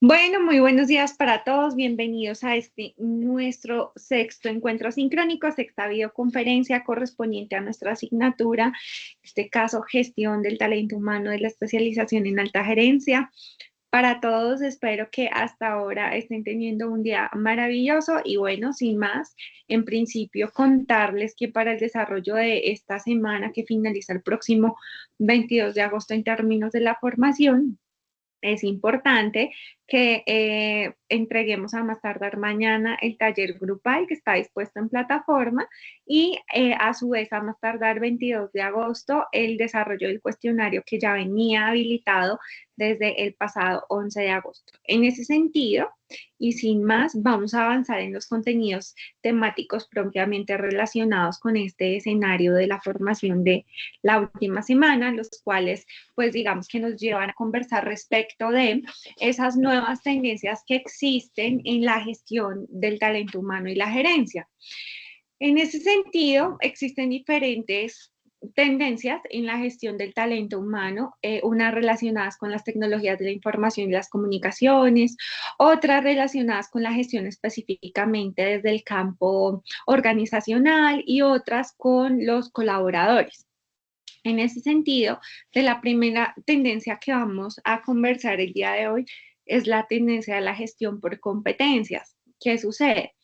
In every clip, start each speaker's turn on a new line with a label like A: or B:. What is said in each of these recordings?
A: Bueno, muy buenos días para todos. Bienvenidos a este nuestro sexto encuentro sincrónico, sexta videoconferencia correspondiente a nuestra asignatura, en este caso, gestión del talento humano de la especialización en alta gerencia. Para todos, espero que hasta ahora estén teniendo un día maravilloso y bueno, sin más, en principio contarles que para el desarrollo de esta semana que finaliza el próximo 22 de agosto en términos de la formación, es importante que entreguemos a más tardar mañana el taller grupal que está dispuesto en plataforma y a su vez a más tardar 22 de agosto el desarrollo del cuestionario que ya venía habilitado desde el pasado 11 de agosto. En ese sentido, y sin más, vamos a avanzar en los contenidos temáticos propiamente relacionados con este escenario de la formación de la última semana, los cuales pues digamos que nos llevan a conversar respecto de esas nuevas tendencias que existen en la gestión del talento humano y la gerencia. En ese sentido, existen diferentes tendencias en la gestión del talento humano, unas relacionadas con las tecnologías de la información y las comunicaciones, otras relacionadas con la gestión específicamente desde el campo organizacional y otras con los colaboradores. En ese sentido, de la primera tendencia que vamos a conversar el día de hoy es la tendencia de la gestión por competencias. ¿Qué sucede?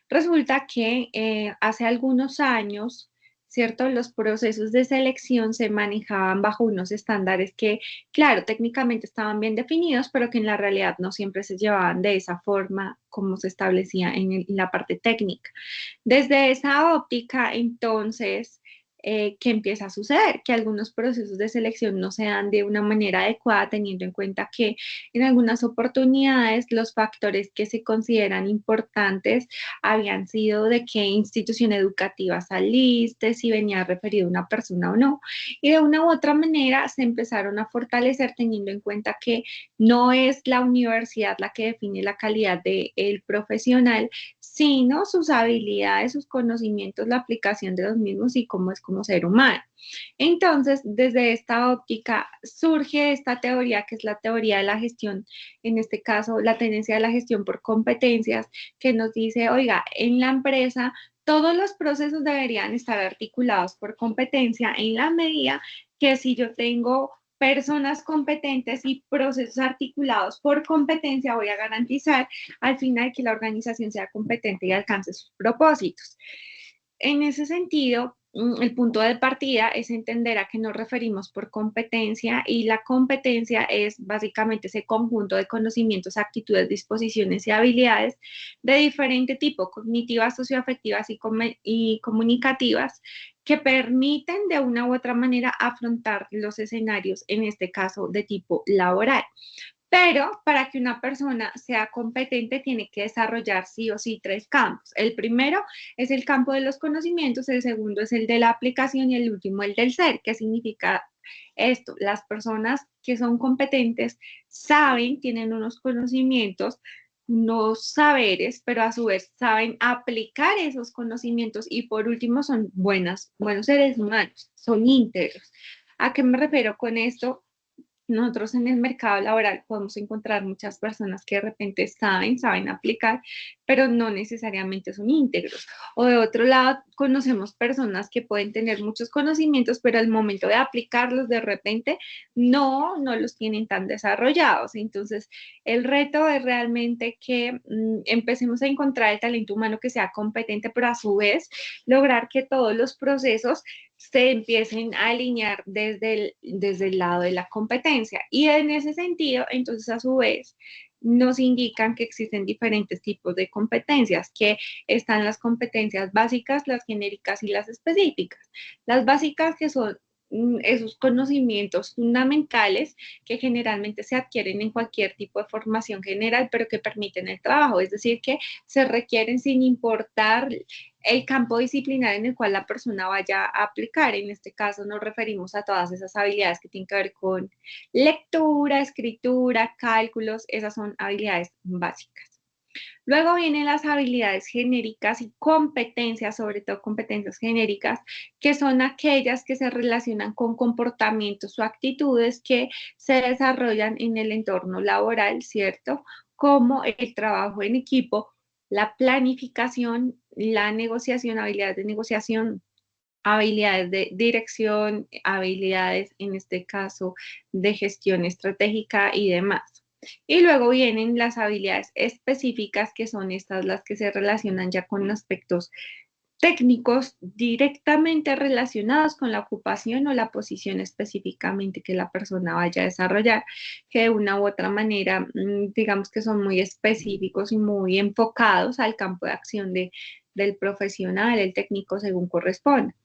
A: Resulta que hace algunos años, ¿cierto? Los procesos de selección se manejaban bajo unos estándares que, claro, técnicamente estaban bien definidos, pero que en la realidad no siempre se llevaban de esa forma como se establecía en la parte técnica. Desde esa óptica, entonces, ¿qué empieza a suceder? Que algunos procesos de selección no se dan de una manera adecuada, teniendo en cuenta que en algunas oportunidades los factores que se consideran importantes habían sido de qué institución educativa saliste, si venía referido una persona o no, y de una u otra manera se empezaron a fortalecer teniendo en cuenta que no es la universidad la que define la calidad del profesional, sino sus habilidades, sus conocimientos, la aplicación de los mismos y cómo es como ser humano. Entonces, desde esta óptica surge esta teoría que es la teoría de la gestión, en este caso la tendencia de la gestión por competencias, que nos dice, oiga, en la empresa todos los procesos deberían estar articulados por competencia en la medida que si yo tengo personas competentes y procesos articulados por competencia, voy a garantizar al final que la organización sea competente y alcance sus propósitos. En ese sentido, el punto de partida es entender a qué nos referimos por competencia y la competencia es básicamente ese conjunto de conocimientos, actitudes, disposiciones y habilidades de diferente tipo, cognitivas, socioafectivas y comunicativas, que permiten de una u otra manera afrontar los escenarios, en este caso de tipo laboral. Pero para que una persona sea competente tiene que desarrollar sí o sí tres campos. El primero es el campo de los conocimientos, el segundo es el de la aplicación y el último el del ser. ¿Qué significa esto? Las personas que son competentes saben, tienen unos conocimientos, unos saberes, pero a su vez saben aplicar esos conocimientos y por último son buenos seres humanos, son íntegros. ¿A qué me refiero con esto? Nosotros en el mercado laboral podemos encontrar muchas personas que de repente saben aplicar, pero no necesariamente son íntegros. O de otro lado, conocemos personas que pueden tener muchos conocimientos, pero al momento de aplicarlos de repente no los tienen tan desarrollados. Entonces, el reto es realmente que empecemos a encontrar el talento humano que sea competente, pero a su vez lograr que todos los procesos se empiecen a alinear desde el lado de la competencia. Y en ese sentido, entonces a su vez, nos indican que existen diferentes tipos de competencias, que están las competencias básicas, las genéricas y las específicas. Las básicas que son esos conocimientos fundamentales que generalmente se adquieren en cualquier tipo de formación general, pero que permiten el trabajo, es decir, que se requieren sin importar el campo disciplinar en el cual la persona vaya a aplicar. En este caso nos referimos a todas esas habilidades que tienen que ver con lectura, escritura, cálculos, esas son habilidades básicas. Luego vienen las habilidades genéricas y competencias, sobre todo competencias genéricas, que son aquellas que se relacionan con comportamientos o actitudes que se desarrollan en el entorno laboral, ¿cierto? como el trabajo en equipo, la planificación, la negociación, habilidades de negociación, habilidades de dirección, habilidades, en este caso, de gestión estratégica y demás. Y luego vienen las habilidades específicas, que son estas las que se relacionan ya con aspectos técnicos directamente relacionados con la ocupación o la posición específicamente que la persona vaya a desarrollar, que de una u otra manera, digamos que son muy específicos y muy enfocados al campo de acción del profesional, el técnico, según corresponda.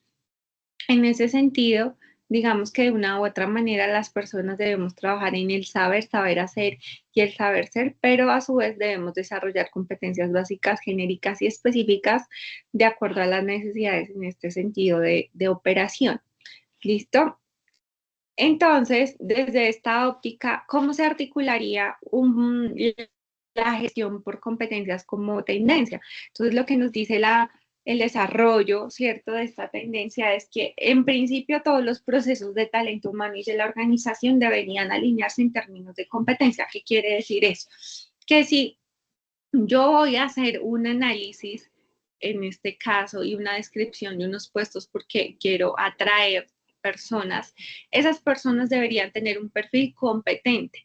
A: En ese sentido, digamos que de una u otra manera las personas debemos trabajar en el saber hacer y el saber ser, pero a su vez debemos desarrollar competencias básicas, genéricas y específicas de acuerdo a las necesidades en este sentido de operación. ¿Listo? Entonces, desde esta óptica, ¿cómo se articularía la gestión por competencias como tendencia? Entonces, lo que nos dice el desarrollo, ¿cierto?, de esta tendencia es que, en principio, todos los procesos de talento humano y de la organización deberían alinearse en términos de competencia. ¿Qué quiere decir eso? Que si yo voy a hacer un análisis, en este caso, y una descripción de unos puestos porque quiero atraer personas, esas personas deberían tener un perfil competente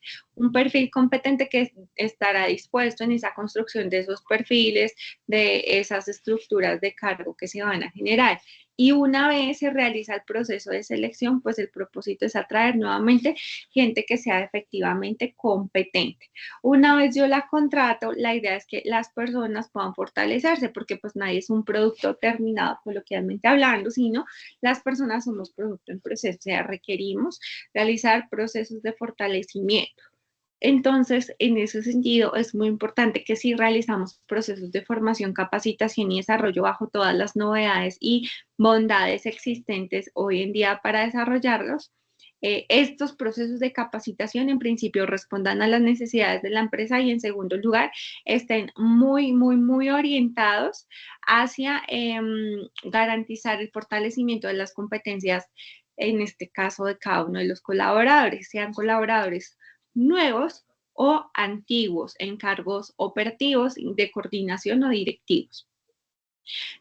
A: que estará dispuesto en esa construcción de esos perfiles, de esas estructuras de cargo que se van a generar. Y una vez se realiza el proceso de selección, pues el propósito es atraer nuevamente gente que sea efectivamente competente. Una vez yo la contrato, la idea es que las personas puedan fortalecerse, porque pues nadie es un producto terminado coloquialmente hablando, sino las personas somos producto en proceso, o sea, requerimos realizar procesos de fortalecimiento. Entonces, en ese sentido, es muy importante que si realizamos procesos de formación, capacitación y desarrollo bajo todas las novedades y bondades existentes hoy en día para desarrollarlos, estos procesos de capacitación en principio respondan a las necesidades de la empresa y en segundo lugar estén muy orientados hacia garantizar el fortalecimiento de las competencias, en este caso de cada uno de los colaboradores, sean colaboradores nuevos o antiguos en cargos operativos de coordinación o directivos.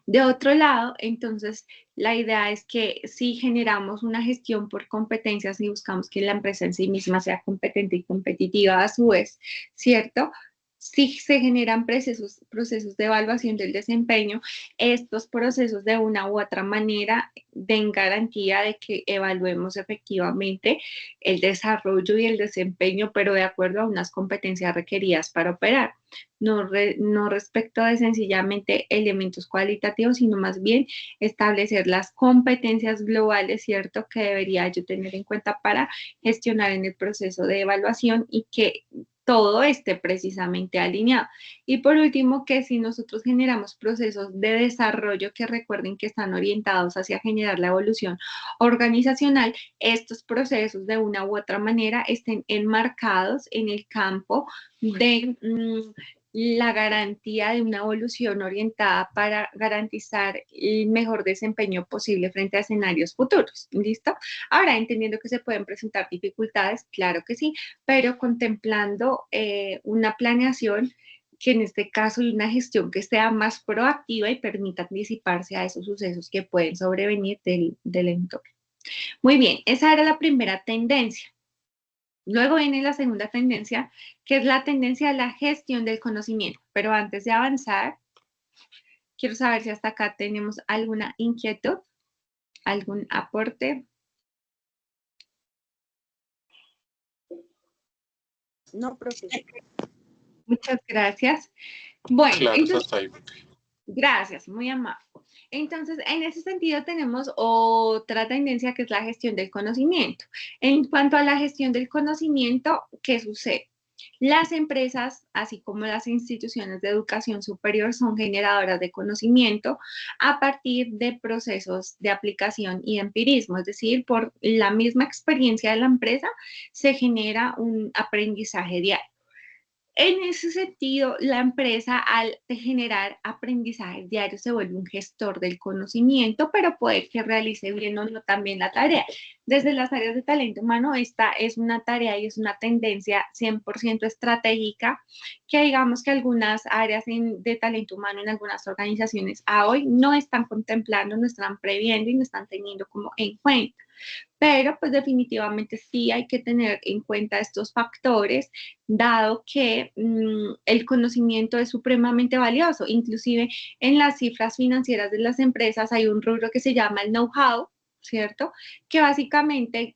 A: De otro lado, entonces, la idea es que si generamos una gestión por competencias y buscamos que la empresa en sí misma sea competente y competitiva a su vez, ¿cierto? Si se generan procesos de evaluación del desempeño, estos procesos de una u otra manera den garantía de que evaluemos efectivamente el desarrollo y el desempeño, pero de acuerdo a unas competencias requeridas para operar. No respecto de sencillamente elementos cualitativos, sino más bien establecer las competencias globales, ¿cierto?, que debería yo tener en cuenta para gestionar en el proceso de evaluación y que todo esté precisamente alineado. Y por último, que si nosotros generamos procesos de desarrollo que recuerden que están orientados hacia generar la evolución organizacional, estos procesos de una u otra manera estén enmarcados en el campo de la garantía de una evolución orientada para garantizar el mejor desempeño posible frente a escenarios futuros. ¿Listo? Ahora, entendiendo que se pueden presentar dificultades, claro que sí, pero contemplando una planeación que en este caso y una gestión que sea más proactiva y permita anticiparse a esos sucesos que pueden sobrevenir del entorno. Muy bien, esa era la primera tendencia. Luego viene la segunda tendencia, que es la tendencia a la gestión del conocimiento. Pero antes de avanzar, quiero saber si hasta acá tenemos alguna inquietud, algún aporte.
B: No, profe.
A: Muchas gracias. Bueno,
C: Claro,
A: entonces,
C: hasta ahí.
A: gracias, muy amable. Entonces, en ese sentido tenemos otra tendencia que es la gestión del conocimiento. En cuanto a la gestión del conocimiento, ¿qué sucede? Las empresas, así como las instituciones de educación superior, son generadoras de conocimiento a partir de procesos de aplicación y empirismo, es decir, por la misma experiencia de la empresa se genera un aprendizaje diario. En ese sentido, la empresa al generar aprendizaje diario se vuelve un gestor del conocimiento, pero puede que realice bien o no también la tarea. Desde las áreas de talento humano, esta es una tarea y es una tendencia 100% estratégica que digamos que algunas áreas de talento humano en algunas organizaciones a hoy no están contemplando, no están previendo y no están teniendo como en cuenta. Pero pues definitivamente sí hay que tener en cuenta estos factores, dado que el conocimiento es supremamente valioso. Inclusive en las cifras financieras de las empresas hay un rubro que se llama el know-how, ¿cierto? Que básicamente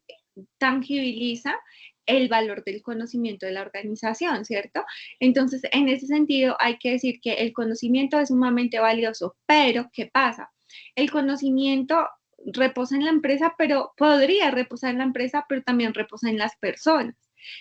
A: tangibiliza el valor del conocimiento de la organización, ¿cierto? Entonces, en ese sentido, hay que decir que el conocimiento es sumamente valioso, pero ¿qué pasa? El conocimiento reposa en la empresa, pero podría reposar en la empresa, pero también reposa en las personas.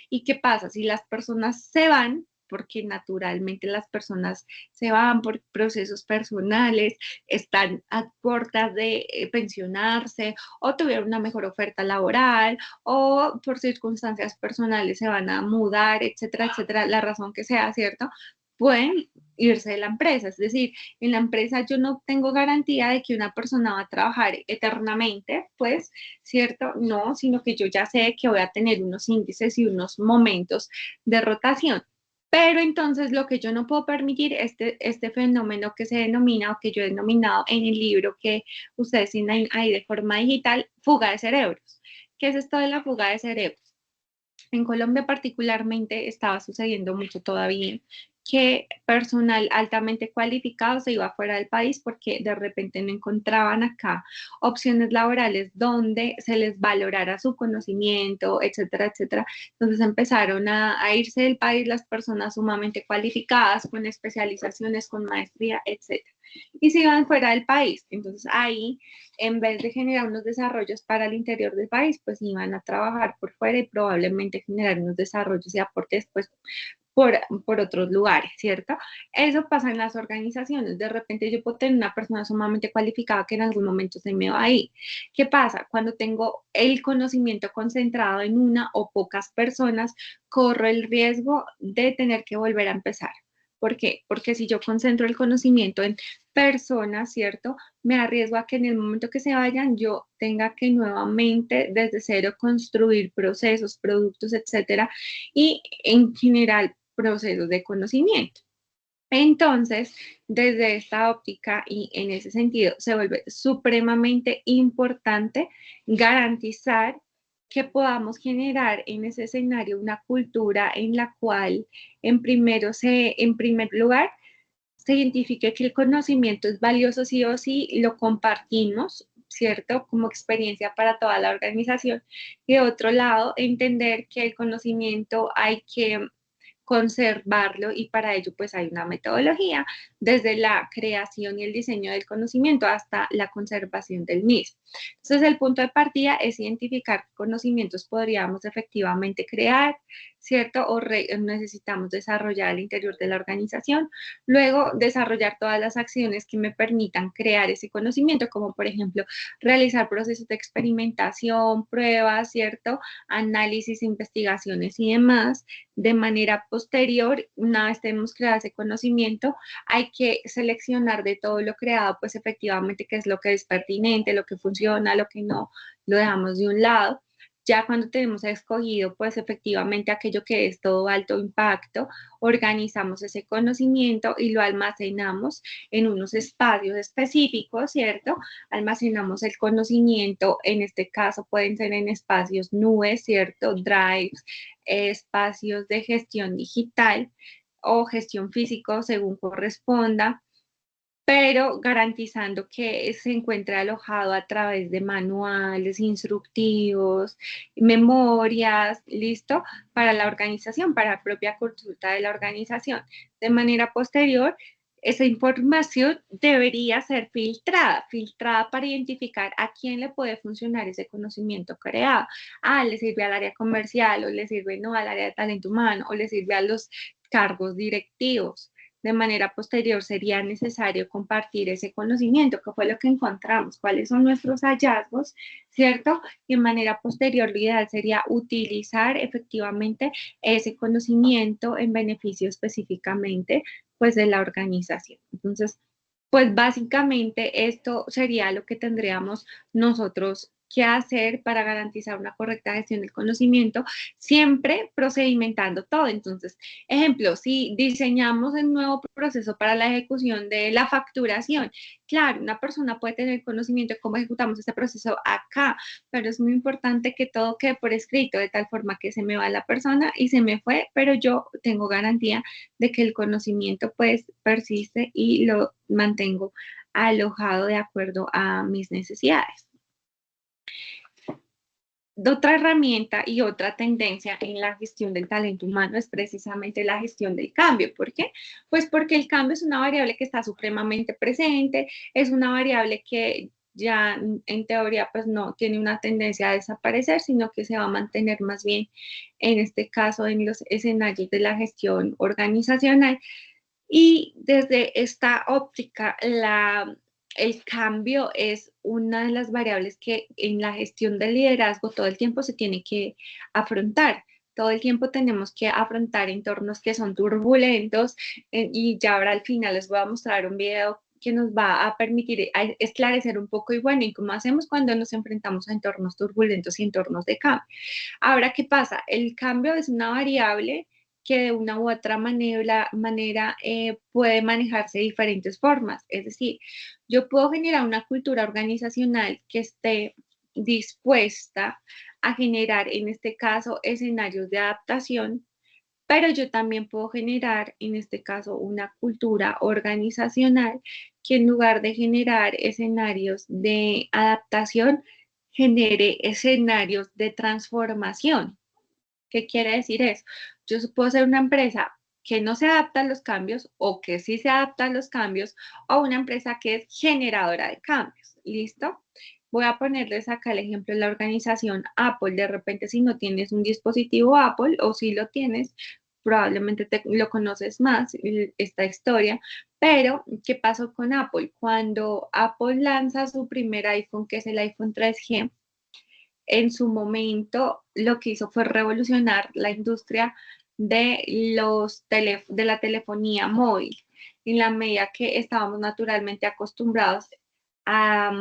A: ¿Y qué pasa? Si las personas se van, porque naturalmente las personas se van por procesos personales, están a puertas de pensionarse o tuvieron una mejor oferta laboral o por circunstancias personales se van a mudar, etcétera, etcétera, la razón que sea, ¿cierto? Pueden irse de la empresa, es decir, en la empresa yo no tengo garantía de que una persona va a trabajar eternamente, pues, ¿cierto? No, sino que yo ya sé que voy a tener unos índices y unos momentos de rotación. Pero entonces lo que yo no puedo permitir, este fenómeno que se denomina o que yo he denominado en el libro que ustedes tienen ahí de forma digital, fuga de cerebros. ¿Qué es esto de la fuga de cerebros? En Colombia particularmente estaba sucediendo mucho todavía que personal altamente cualificado se iba fuera del país porque de repente no encontraban acá opciones laborales donde se les valorara su conocimiento, etcétera, etcétera. Entonces empezaron a irse del país las personas sumamente cualificadas, con especializaciones, con maestría, etcétera. Y se iban fuera del país. Entonces ahí, en vez de generar unos desarrollos para el interior del país, pues iban a trabajar por fuera y probablemente generar unos desarrollos y aportes pues por otros lugares, ¿cierto? Eso pasa en las organizaciones. De repente yo puedo tener una persona sumamente cualificada que en algún momento se me va a ir. ¿Qué pasa? Cuando tengo el conocimiento concentrado en una o pocas personas, corro el riesgo de tener que volver a empezar. ¿Por qué? Porque si yo concentro el conocimiento en personas, ¿cierto? Me arriesgo a que en el momento que se vayan yo tenga que nuevamente desde cero construir procesos, productos, etcétera, y en general procesos de conocimiento. Entonces, desde esta óptica y en ese sentido, se vuelve supremamente importante garantizar que podamos generar en ese escenario una cultura en la cual, en primer lugar, se identifique que el conocimiento es valioso sí o sí, lo compartimos, ¿cierto? Como experiencia para toda la organización. Y de otro lado, entender que el conocimiento hay que conservarlo y para ello pues hay una metodología desde la creación y el diseño del conocimiento hasta la conservación del mismo. Entonces el punto de partida es identificar qué conocimientos podríamos efectivamente crear, ¿cierto? O necesitamos desarrollar al interior de la organización. Luego desarrollar todas las acciones que me permitan crear ese conocimiento, como por ejemplo realizar procesos de experimentación, pruebas, ¿cierto? Análisis, investigaciones y demás de manera posterior, una vez tenemos creado ese conocimiento, hay que seleccionar de todo lo creado, pues efectivamente qué es lo que es pertinente, lo que funciona, lo que no, lo dejamos de un lado. Ya cuando tenemos escogido, pues efectivamente aquello que es todo alto impacto, organizamos ese conocimiento y lo almacenamos en unos espacios específicos, ¿cierto? Almacenamos el conocimiento, en este caso pueden ser en espacios nubes, ¿cierto? Drives, espacios de gestión digital o gestión físico según corresponda, pero garantizando que se encuentre alojado a través de manuales, instructivos, memorias, listo, para la organización, para la propia consulta de la organización. De manera posterior, esa información debería ser filtrada, filtrada para identificar a quién le puede funcionar ese conocimiento creado. Ah, le sirve al área comercial o le sirve no al área de talento humano o le sirve a los cargos directivos. De manera posterior sería necesario compartir ese conocimiento, que fue lo que encontramos, cuáles son nuestros hallazgos, ¿cierto? Y de manera posterior lo ideal sería utilizar efectivamente ese conocimiento en beneficio específicamente pues de la organización. Entonces, pues básicamente esto sería lo que tendríamos nosotros qué hacer para garantizar una correcta gestión del conocimiento, siempre procedimentando todo. Entonces, ejemplo, si diseñamos un nuevo proceso para la ejecución de la facturación, claro, una persona puede tener conocimiento de cómo ejecutamos este proceso acá, pero es muy importante que todo quede por escrito, de tal forma que se me va la persona y se me fue, pero yo tengo garantía de que el conocimiento pues persiste y lo mantengo alojado de acuerdo a mis necesidades. Otra herramienta y otra tendencia en la gestión del talento humano es precisamente la gestión del cambio. ¿Por qué? Pues porque el cambio es una variable que está supremamente presente, es una variable que ya en teoría pues no tiene una tendencia a desaparecer, sino que se va a mantener más bien en este caso en los escenarios de la gestión organizacional. Y desde esta óptica, el cambio es una de las variables que en la gestión del liderazgo todo el tiempo se tiene que afrontar. Todo el tiempo tenemos que afrontar entornos que son turbulentos y ya ahora al final les voy a mostrar un video que nos va a permitir esclarecer un poco y bueno, ¿y cómo hacemos cuando nos enfrentamos a entornos turbulentos y entornos de cambio? Ahora, ¿qué pasa? El cambio es una variable que de una u otra manera puede manejarse de diferentes formas. Es decir, yo puedo generar una cultura organizacional que esté dispuesta a generar, en este caso, escenarios de adaptación, pero yo también puedo generar, en este caso, una cultura organizacional que en lugar de generar escenarios de adaptación, genere escenarios de transformación. ¿Qué quiere decir eso? Yo puedo ser una empresa que no se adapta a los cambios o que sí se adapta a los cambios o una empresa que es generadora de cambios. ¿Listo? Voy a ponerles acá el ejemplo de la organización Apple. De repente, si no tienes un dispositivo Apple o si lo tienes, probablemente lo conoces más, esta historia. Pero, ¿qué pasó con Apple? Cuando Apple lanza su primer iPhone, que es el iPhone 3G, en su momento lo que hizo fue revolucionar la industria de la telefonía móvil, en la medida que estábamos naturalmente acostumbrados a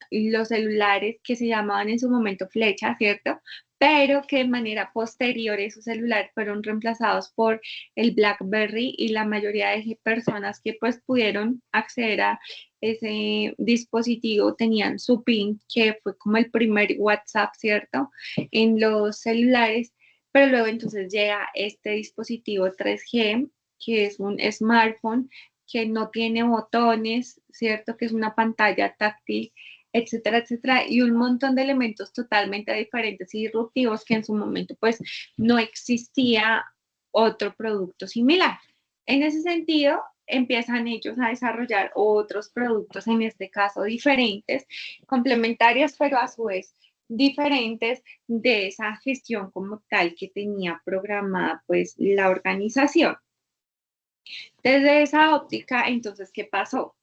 A: los celulares que se llamaban en su momento flecha, ¿cierto? Pero que de manera posterior esos celulares fueron reemplazados por el BlackBerry y la mayoría de personas que pues pudieron acceder a ese dispositivo tenían su PIN, que fue como el primer WhatsApp, ¿cierto? En los celulares, pero luego entonces llega este dispositivo 3G, que es un smartphone, que no tiene botones, ¿cierto? Que es una pantalla táctil, etcétera, etcétera, y un montón de elementos totalmente diferentes y disruptivos que en su momento pues no existía otro producto similar. En ese sentido, empiezan ellos a desarrollar otros productos, en este caso diferentes, complementarios, pero a su vez diferentes de esa gestión como tal que tenía programada pues la organización. Desde esa óptica, entonces, ¿qué pasó?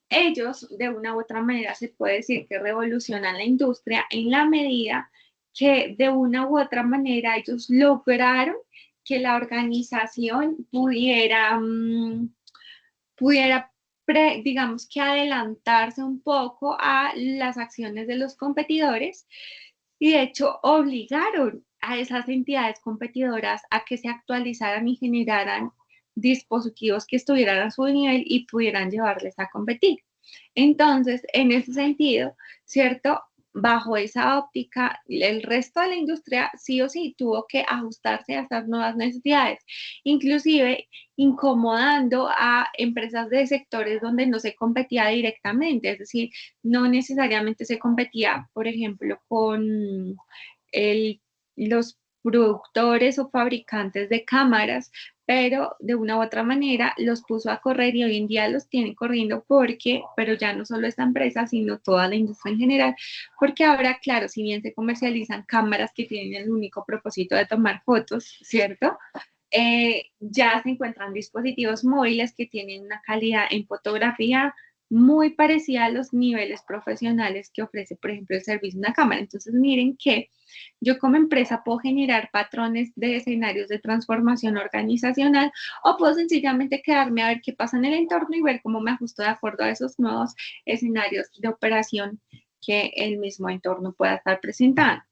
A: Ellos, de una u otra manera, se puede decir que revolucionan la industria en la medida que de una u otra manera ellos lograron que la organización pudiera digamos que adelantarse un poco a las acciones de los competidores y de hecho obligaron a esas entidades competidoras a que se actualizaran y generaran dispositivos que estuvieran a su nivel y pudieran llevarles a competir. Entonces, en ese sentido, ¿cierto? Bajo esa óptica, el resto de la industria sí o sí tuvo que ajustarse a estas nuevas necesidades, inclusive incomodando a empresas de sectores donde no se competía directamente, es decir, no necesariamente se competía, por ejemplo, con los productores o fabricantes de cámaras, pero de una u otra manera los puso a correr y hoy en día los tiene corriendo pero ya no solo esta empresa, sino toda la industria en general, porque ahora, claro, si bien se comercializan cámaras que tienen el único propósito de tomar fotos, ¿cierto? Ya se encuentran dispositivos móviles que tienen una calidad en fotografía muy parecida a los niveles profesionales que ofrece, por ejemplo, el servicio de una cámara. Entonces, miren que yo como empresa puedo generar patrones de escenarios de transformación organizacional o puedo sencillamente quedarme a ver qué pasa en el entorno y ver cómo me ajusto de acuerdo a esos nuevos escenarios de operación que el mismo entorno pueda estar presentando.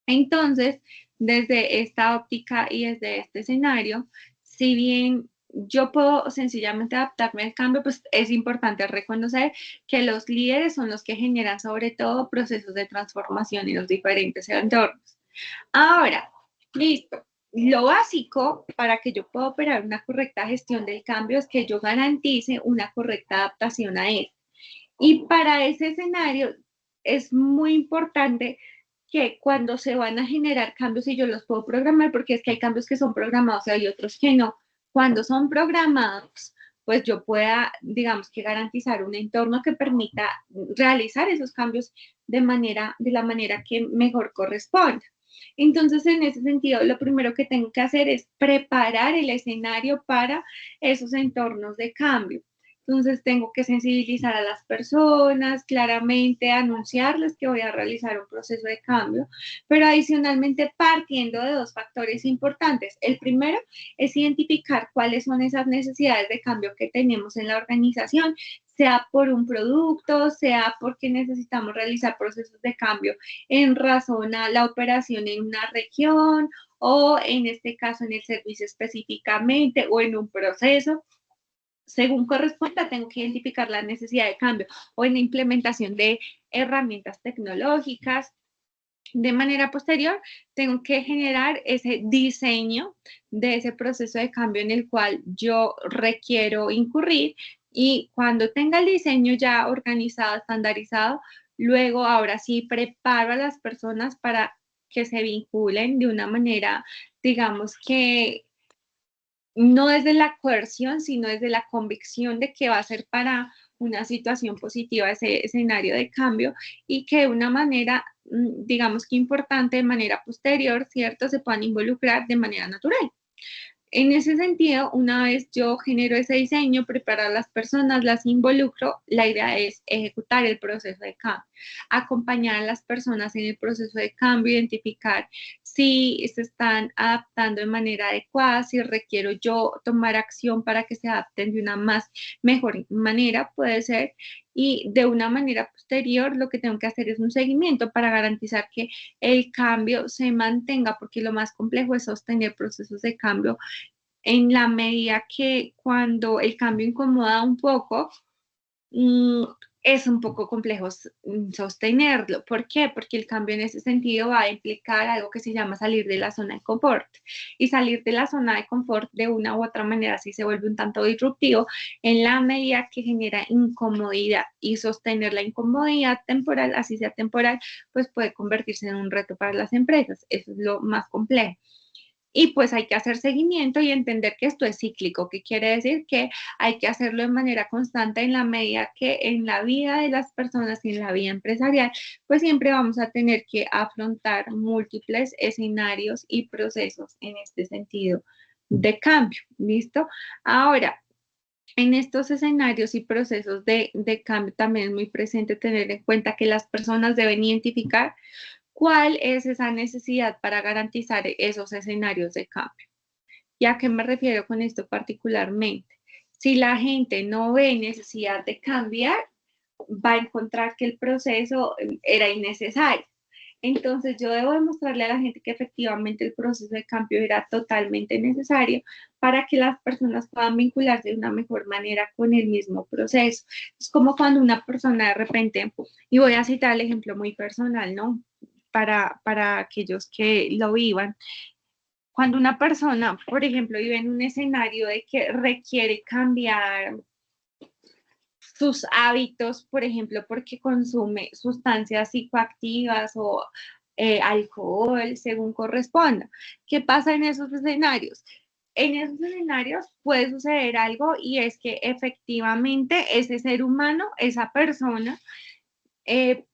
A: Entonces, desde esta óptica y desde este escenario, si bien yo puedo sencillamente adaptarme al cambio, pues es importante reconocer que los líderes son los que generan sobre todo procesos de transformación en los diferentes entornos. Ahora, listo. Lo básico para que yo pueda operar una correcta gestión del cambio es que yo garantice una correcta adaptación a él. Y para ese escenario es muy importante que cuando se van a generar cambios y yo los puedo programar, porque es que hay cambios que son programados y hay otros que no. Cuando son programados, pues yo pueda, digamos que garantizar un entorno que permita realizar esos cambios de la manera que mejor corresponda. Entonces, en ese sentido, lo primero que tengo que hacer es preparar el escenario para esos entornos de cambio. Entonces tengo que sensibilizar a las personas, claramente anunciarles que voy a realizar un proceso de cambio, pero adicionalmente partiendo de dos factores importantes. El primero es identificar cuáles son esas necesidades de cambio que tenemos en la organización, sea por un producto, sea porque necesitamos realizar procesos de cambio en razón a la operación en una región o en este caso en el servicio específicamente o en un proceso. Según corresponda, tengo que identificar la necesidad de cambio o en la implementación de herramientas tecnológicas. De manera posterior, tengo que generar ese diseño de ese proceso de cambio en el cual yo requiero incurrir y cuando tenga el diseño ya organizado, estandarizado, luego ahora sí preparo a las personas para que se vinculen de una manera, digamos que no desde la coerción, sino desde la convicción de que va a ser para una situación positiva ese escenario de cambio y que de una manera, digamos que importante, de manera posterior, ¿cierto?, se puedan involucrar de manera natural. En ese sentido, una vez yo genero ese diseño, preparo a las personas, las involucro, la idea es ejecutar el proceso de cambio, acompañar a las personas en el proceso de cambio, identificar si se están adaptando de manera adecuada, si requiero yo tomar acción para que se adapten de una mejor manera, puede ser, y de una manera posterior lo que tengo que hacer es un seguimiento para garantizar que el cambio se mantenga, porque lo más complejo es sostener procesos de cambio en la medida que cuando el cambio incomoda un poco, mm, es un poco complejo sostenerlo. ¿Por qué? Porque el cambio en ese sentido va a implicar algo que se llama salir de la zona de confort. Y salir de la zona de confort de una u otra manera sí se vuelve un tanto disruptivo en la medida que genera incomodidad y sostener la incomodidad temporal, así sea temporal, pues puede convertirse en un reto para las empresas. Eso es lo más complejo. Y pues hay que hacer seguimiento y entender que esto es cíclico, que quiere decir que hay que hacerlo de manera constante en la medida que en la vida de las personas y en la vida empresarial, pues siempre vamos a tener que afrontar múltiples escenarios y procesos en este sentido de cambio. ¿Listo? Ahora, en estos escenarios y procesos de cambio también es muy presente tener en cuenta que las personas deben identificar cuál es esa necesidad para garantizar esos escenarios de cambio. ¿Y a qué me refiero con esto particularmente? Si la gente no ve necesidad de cambiar, va a encontrar que el proceso era innecesario. Entonces yo debo demostrarle a la gente que efectivamente el proceso de cambio era totalmente necesario para que las personas puedan vincularse de una mejor manera con el mismo proceso. Es como cuando una persona de repente, y voy a citar el ejemplo muy personal, ¿no? Para aquellos que lo vivan. Cuando una persona, por ejemplo, vive en un escenario de que requiere cambiar sus hábitos, por ejemplo, porque consume sustancias psicoactivas o alcohol, según corresponda. ¿Qué pasa en esos escenarios? En esos escenarios puede suceder algo y es que efectivamente ese ser humano, esa persona,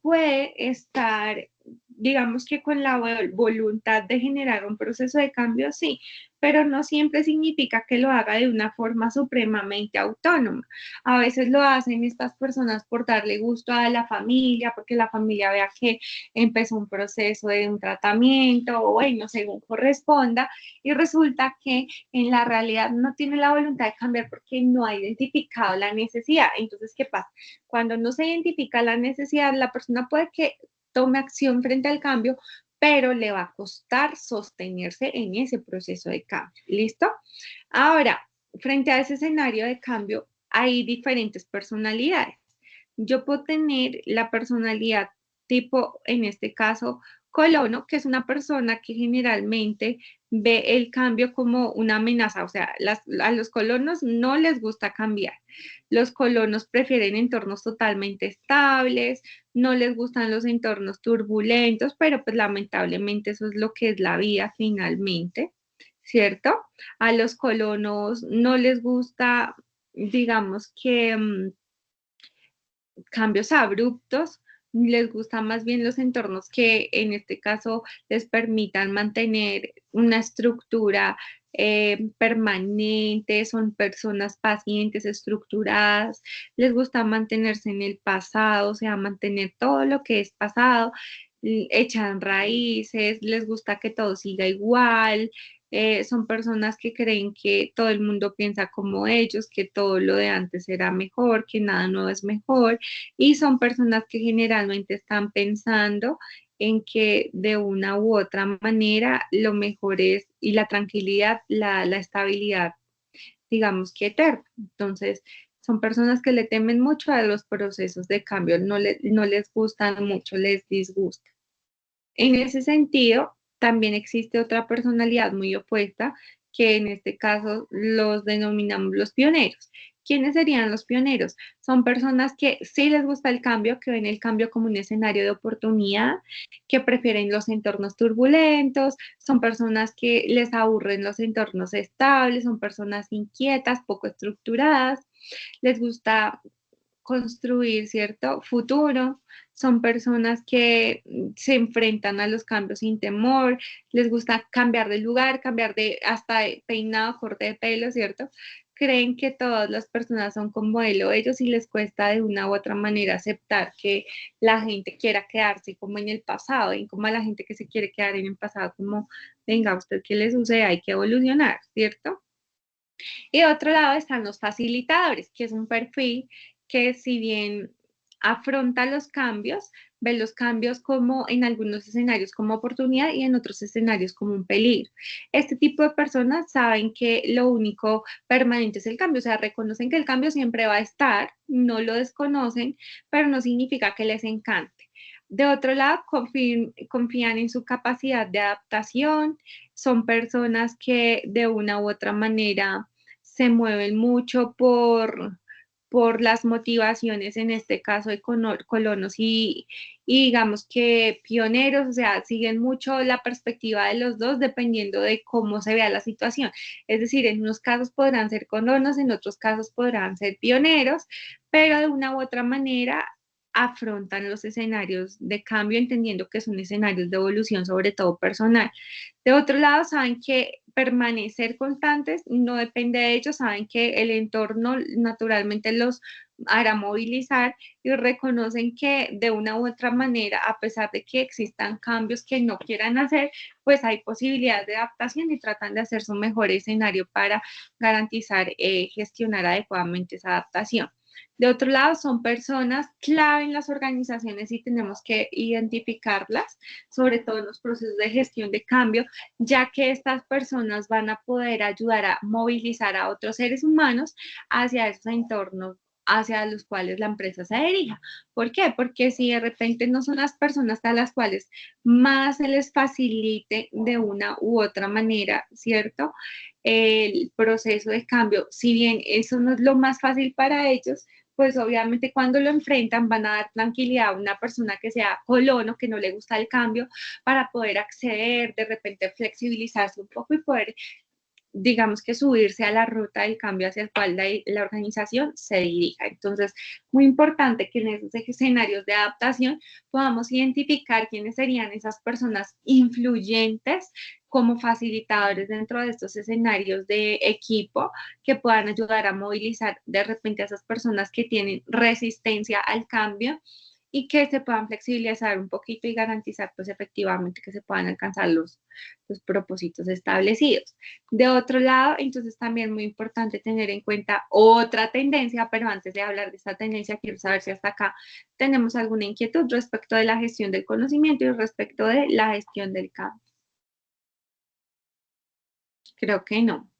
A: puede estar, digamos que con la voluntad de generar un proceso de cambio, sí, pero no siempre significa que lo haga de una forma supremamente autónoma. A veces lo hacen estas personas por darle gusto a la familia, porque la familia vea que empezó un proceso de un tratamiento, o bueno, según corresponda, y resulta que en la realidad no tiene la voluntad de cambiar porque no ha identificado la necesidad. Entonces, ¿qué pasa? Cuando no se identifica la necesidad, la persona puede que tome acción frente al cambio, pero le va a costar sostenerse en ese proceso de cambio. ¿Listo? Ahora, frente a ese escenario de cambio, hay diferentes personalidades. Yo puedo tener la personalidad tipo, en este caso, colono, que es una persona que generalmente ve el cambio como una amenaza, o sea, a los colonos no les gusta cambiar. Los colonos prefieren entornos totalmente estables, no les gustan los entornos turbulentos, pero pues lamentablemente eso es lo que es la vida finalmente, ¿cierto? A los colonos no les gusta, digamos que cambios abruptos, les gustan más bien los entornos que en este caso les permitan mantener una estructura permanente, son personas pacientes, estructuradas, les gusta mantenerse en el pasado, o sea, mantener todo lo que es pasado, echan raíces, les gusta que todo siga igual, son personas que creen que todo el mundo piensa como ellos, que todo lo de antes era mejor, que nada nuevo es mejor, y son personas que generalmente están pensando en que de una u otra manera lo mejor es, y la tranquilidad, la estabilidad, digamos que eterna. Entonces, son personas que le temen mucho a los procesos de cambio, no les gustan mucho, les disgusta. En ese sentido, también existe otra personalidad muy opuesta, que en este caso los denominamos los pioneros. ¿Quiénes serían los pioneros? Son personas que sí les gusta el cambio, que ven el cambio como un escenario de oportunidad, que prefieren los entornos turbulentos, son personas que les aburren los entornos estables, son personas inquietas, poco estructuradas, les gusta construir cierto futuro, son personas que se enfrentan a los cambios sin temor, les gusta cambiar de lugar, cambiar de hasta de peinado, corte de pelo, ¿cierto? Creen que todas las personas son como modelo ellos y les cuesta de una u otra manera aceptar que la gente quiera quedarse como en el pasado, y como a la gente que se quiere quedar en el pasado, como, venga, ¿usted qué le sucede? Hay que evolucionar, ¿cierto? Y de otro lado están los facilitadores, que es un perfil que si bien afronta los cambios, ve los cambios como en algunos escenarios como oportunidad y en otros escenarios como un peligro. Este tipo de personas saben que lo único permanente es el cambio, o sea, reconocen que el cambio siempre va a estar, no lo desconocen, pero no significa que les encante. De otro lado, confían en su capacidad de adaptación, son personas que de una u otra manera se mueven mucho por las motivaciones, en este caso de colonos y digamos que pioneros, o sea, siguen mucho la perspectiva de los dos dependiendo de cómo se vea la situación. Es decir, en unos casos podrán ser colonos, en otros casos podrán ser pioneros, pero de una u otra manera afrontan los escenarios de cambio entendiendo que son escenarios de evolución, sobre todo personal. De otro lado, saben que permanecer constantes no depende de ellos, saben que el entorno naturalmente los hará movilizar y reconocen que de una u otra manera, a pesar de que existan cambios que no quieran hacer, pues hay posibilidades de adaptación y tratan de hacer su mejor escenario para garantizar, gestionar adecuadamente esa adaptación. De otro lado, son personas clave en las organizaciones y tenemos que identificarlas, sobre todo en los procesos de gestión de cambio, ya que estas personas van a poder ayudar a movilizar a otros seres humanos hacia esos entornos hacia los cuales la empresa se dirija. ¿Por qué? Porque si de repente no son las personas a las cuales más se les facilite de una u otra manera, ¿cierto? El proceso de cambio, si bien eso no es lo más fácil para ellos, pues obviamente cuando lo enfrentan van a dar tranquilidad a una persona que sea colono, que no le gusta el cambio, para poder acceder, de repente flexibilizarse un poco y poder digamos que subirse a la ruta del cambio hacia el cual la organización se dirija. Entonces, muy importante que en esos escenarios de adaptación podamos identificar quiénes serían esas personas influyentes como facilitadores dentro de estos escenarios de equipo que puedan ayudar a movilizar de repente a esas personas que tienen resistencia al cambio y que se puedan flexibilizar un poquito y garantizar pues efectivamente que se puedan alcanzar los propósitos establecidos. De otro lado, entonces también muy importante tener en cuenta otra tendencia, pero antes de hablar de esta tendencia, quiero saber si hasta acá tenemos alguna inquietud respecto de la gestión del conocimiento y respecto de la gestión del cambio. Creo que no.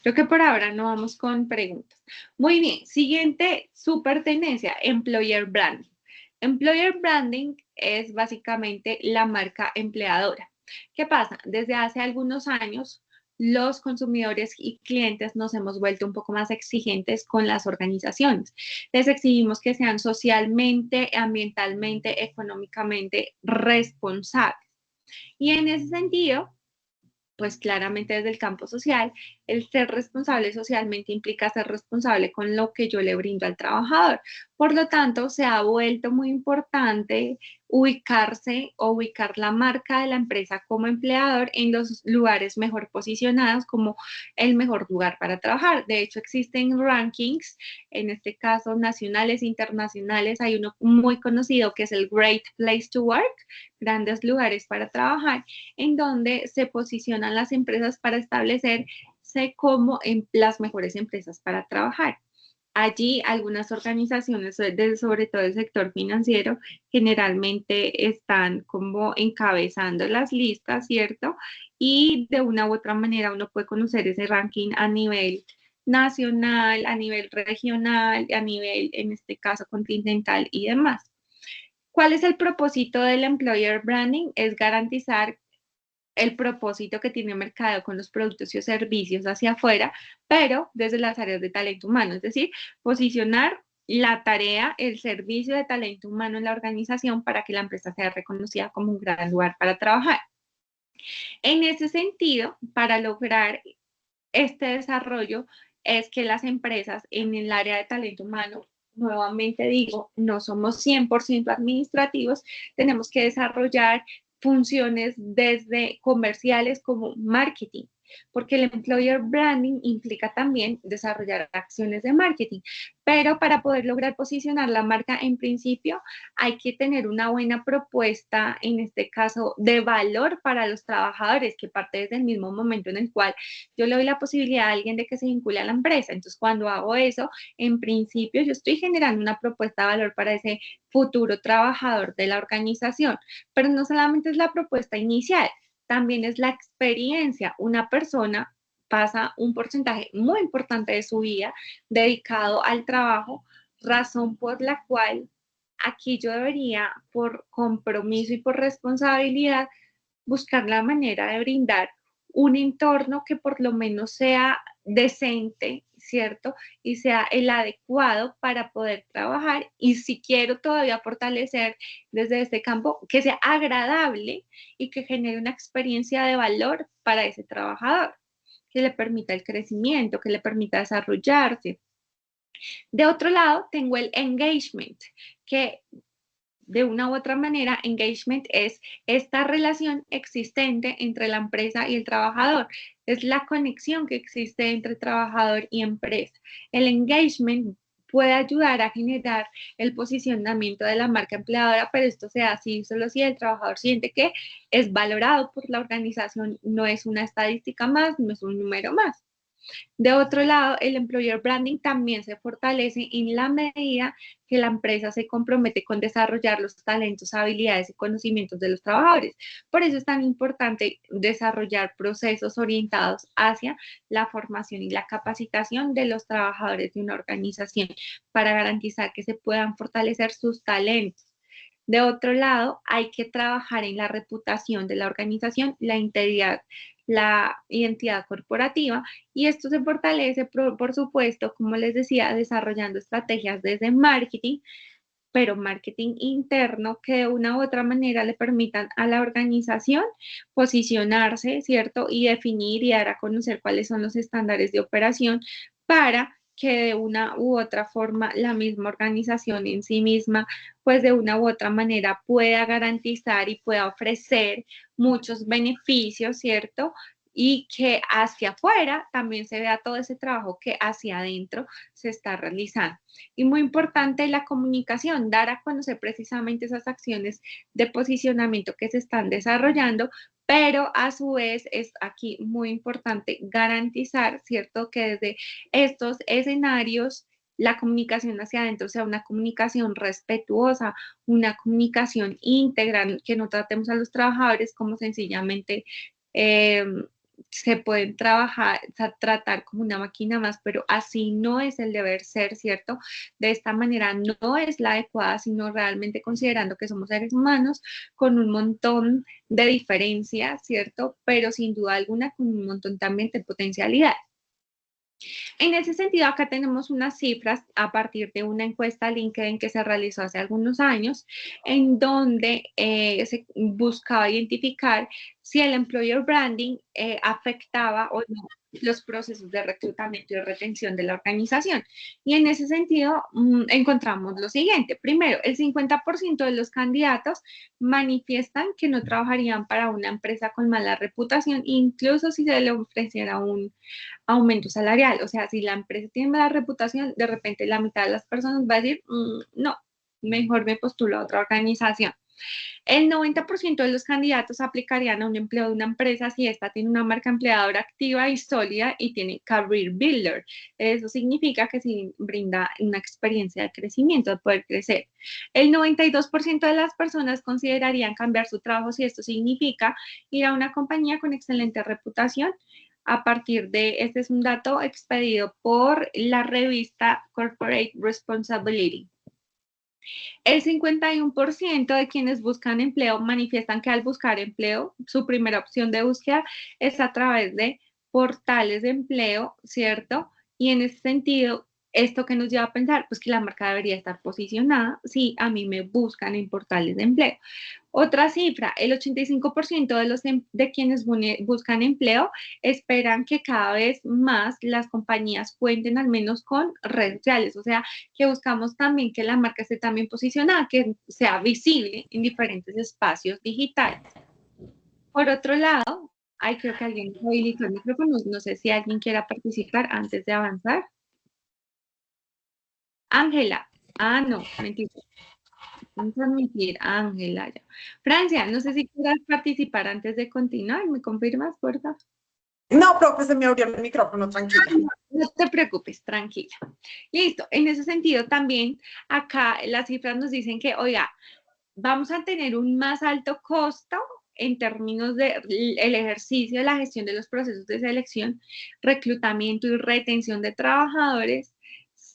A: Creo que por ahora no vamos con preguntas. Muy bien, siguiente super tendencia, employer branding. Employer branding es básicamente la marca empleadora. ¿Qué pasa? Desde hace algunos años, los consumidores y clientes nos hemos vuelto un poco más exigentes con las organizaciones. Les exigimos que sean socialmente, ambientalmente, económicamente responsables. Y en ese sentido, pues claramente desde el campo social, el ser responsable socialmente implica ser responsable con lo que yo le brindo al trabajador. Por lo tanto, se ha vuelto muy importante ubicarse o ubicar la marca de la empresa como empleador en los lugares mejor posicionados como el mejor lugar para trabajar. De hecho, existen rankings, en este caso nacionales, internacionales. Hay uno muy conocido que es el Great Place to Work, grandes lugares para trabajar, en donde se posicionan las empresas para establecerse como en las mejores empresas para trabajar. Allí algunas organizaciones, sobre todo el sector financiero, generalmente están como encabezando las listas, ¿cierto? Y de una u otra manera uno puede conocer ese ranking a nivel nacional, a nivel regional, a nivel, en este caso, continental y demás. ¿Cuál es el propósito del employer branding? Es garantizar el propósito que tiene el mercado con los productos y servicios hacia afuera, pero desde las áreas de talento humano, es decir, posicionar la tarea, el servicio de talento humano en la organización para que la empresa sea reconocida como un gran lugar para trabajar. En ese sentido, para lograr este desarrollo, es que las empresas en el área de talento humano, nuevamente digo, no somos 100% administrativos, tenemos que desarrollar funciones desde comerciales como marketing, porque el employer branding implica también desarrollar acciones de marketing, pero para poder lograr posicionar la marca en principio hay que tener una buena propuesta, en este caso, de valor para los trabajadores, que parte desde el mismo momento en el cual yo le doy la posibilidad a alguien de que se vincule a la empresa. Entonces, cuando hago eso, en principio yo estoy generando una propuesta de valor para ese futuro trabajador de la organización, pero no solamente es la propuesta inicial, también es la experiencia. Una persona pasa un porcentaje muy importante de su vida dedicado al trabajo, razón por la cual aquí yo debería, por compromiso y por responsabilidad, buscar la manera de brindar un entorno que por lo menos sea decente, ¿cierto? Y sea el adecuado para poder trabajar. Y si quiero todavía fortalecer desde este campo, que sea agradable y que genere una experiencia de valor para ese trabajador, que le permita el crecimiento, que le permita desarrollarse. De otro lado, tengo el engagement, que de una u otra manera, engagement es esta relación existente entre la empresa y el trabajador. Es la conexión que existe entre trabajador y empresa. El engagement puede ayudar a generar el posicionamiento de la marca empleadora, pero esto se hace solo si el trabajador siente que es valorado por la organización, no es una estadística más, no es un número más. De otro lado, el employer branding también se fortalece en la medida que la empresa se compromete con desarrollar los talentos, habilidades y conocimientos de los trabajadores. Por eso es tan importante desarrollar procesos orientados hacia la formación y la capacitación de los trabajadores de una organización para garantizar que se puedan fortalecer sus talentos. De otro lado, hay que trabajar en la reputación de la organización, la integridad, la identidad corporativa, y esto se fortalece, por supuesto, como les decía, desarrollando estrategias desde marketing pero marketing interno que de una u otra manera le permitan a la organización posicionarse, ¿cierto? Y definir y dar a conocer cuáles son los estándares de operación para que de una u otra forma la misma organización en sí misma, pues de una u otra manera pueda garantizar y pueda ofrecer muchos beneficios, ¿cierto? Y que hacia afuera también se vea todo ese trabajo que hacia adentro se está realizando. Y muy importante la comunicación, dar a conocer precisamente esas acciones de posicionamiento que se están desarrollando, pero a su vez es aquí muy importante garantizar, ¿cierto? Que desde estos escenarios la comunicación hacia adentro sea una comunicación respetuosa, una comunicación íntegra, que no tratemos a los trabajadores como sencillamente eh, se pueden trabajar, o sea, tratar como una máquina más, pero así no es el deber ser, ¿cierto? De esta manera no es la adecuada, sino realmente considerando que somos seres humanos con un montón de diferencias, ¿cierto? Pero sin duda alguna con un montón también de potencialidad. En ese sentido, acá tenemos unas cifras a partir de una encuesta LinkedIn que se realizó hace algunos años, en donde se buscaba identificar si el employer branding afectaba o no los procesos de reclutamiento y retención de la organización. Y en ese sentido, encontramos lo siguiente. Primero, el 50% de los candidatos manifiestan que no trabajarían para una empresa con mala reputación, incluso si se le ofreciera un aumento salarial. O sea, si la empresa tiene mala reputación, de repente la mitad de las personas va a decir, no, mejor me postulo a otra organización. El 90% de los candidatos aplicarían a un empleo de una empresa si ésta tiene una marca empleadora activa y sólida y tiene Career Builder. Eso significa que sí brinda una experiencia de crecimiento, de poder crecer. El 92% de las personas considerarían cambiar su trabajo si esto significa ir a una compañía con excelente reputación. A partir de, este es un dato expedido por la revista Corporate Responsibility. El 51% de quienes buscan empleo manifiestan que al buscar empleo, su primera opción de búsqueda es a través de portales de empleo, ¿cierto? Y en ese sentido, esto que nos lleva a pensar, pues que la marca debería estar posicionada si a mí me buscan en portales de empleo. Otra cifra, el 85% de quienes buscan empleo esperan que cada vez más las compañías cuenten al menos con redes sociales, o sea, que buscamos también que la marca esté también posicionada, que sea visible en diferentes espacios digitales. Por otro lado, creo que alguien habilitó el micrófono, no sé si alguien quiera participar antes de avanzar. Ángela, no, mentira. Vamos a admitir, Ángela. Francia, no sé si quieras participar antes de continuar. ¿Me confirmas, por favor?
C: No, profe, se me abrió el micrófono, tranquila.
A: No te preocupes, tranquila. Listo. En ese sentido, también acá las cifras nos dicen que, oiga, vamos a tener un más alto costo en términos de el ejercicio de la gestión de los procesos de selección, reclutamiento y retención de trabajadores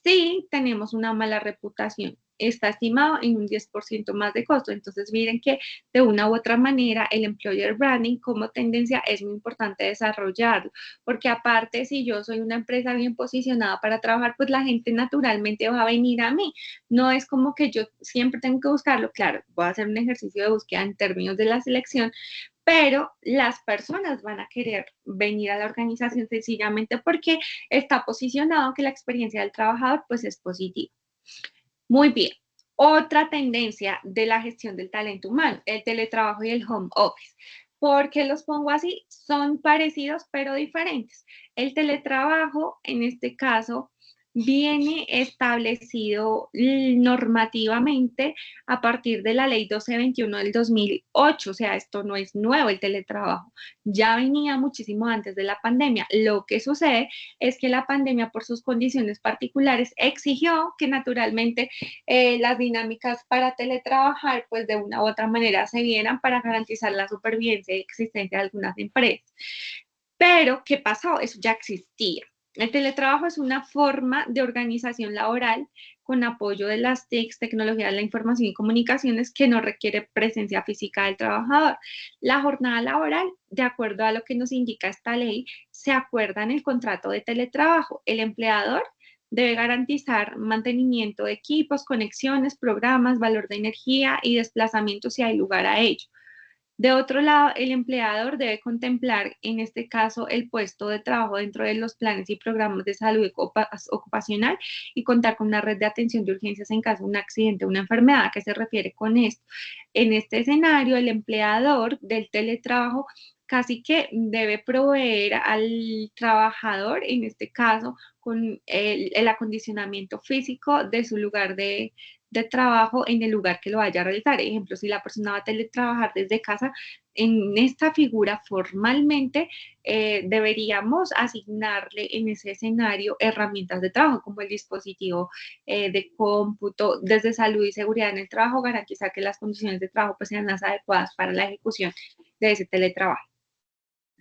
A: si tenemos una mala reputación. Está estimado en un 10% más de costo. Entonces, miren que de una u otra manera el employer branding como tendencia es muy importante desarrollarlo, porque aparte, si yo soy una empresa bien posicionada para trabajar, pues la gente naturalmente va a venir a mí. No es como que yo siempre tengo que buscarlo. Claro, voy a hacer un ejercicio de búsqueda en términos de la selección, pero las personas van a querer venir a la organización sencillamente porque está posicionado que la experiencia del trabajador pues es positiva. Muy bien. Otra tendencia de la gestión del talento humano, el teletrabajo y el home office. ¿Por qué los pongo así? Son parecidos pero diferentes. El teletrabajo, en este caso, viene establecido normativamente a partir de la ley 1221 del 2008, o sea, esto no es nuevo el teletrabajo, ya venía muchísimo antes de la pandemia. Lo que sucede es que la pandemia por sus condiciones particulares exigió que naturalmente las dinámicas para teletrabajar pues de una u otra manera se vieran para garantizar la supervivencia y existencia de algunas empresas. Pero, ¿qué pasó? Eso ya existía. El teletrabajo es una forma de organización laboral con apoyo de las TICs, tecnología de la información y comunicaciones, que no requiere presencia física del trabajador. La jornada laboral, de acuerdo a lo que nos indica esta ley, se acuerda en el contrato de teletrabajo. El empleador debe garantizar mantenimiento de equipos, conexiones, programas, valor de energía y desplazamiento si hay lugar a ello. De otro lado, el empleador debe contemplar, en este caso, el puesto de trabajo dentro de los planes y programas de salud ocupacional y contar con una red de atención de urgencias en caso de un accidente o una enfermedad. ¿A qué se refiere con esto? En este escenario, el empleador del teletrabajo casi que debe proveer al trabajador, en este caso, con el acondicionamiento físico de su lugar de trabajo en el lugar que lo vaya a realizar. Ejemplo, si la persona va a teletrabajar desde casa, en esta figura formalmente deberíamos asignarle en ese escenario herramientas de trabajo como el dispositivo de cómputo, desde salud y seguridad en el trabajo, garantizar que las condiciones de trabajo pues, sean las adecuadas para la ejecución de ese teletrabajo.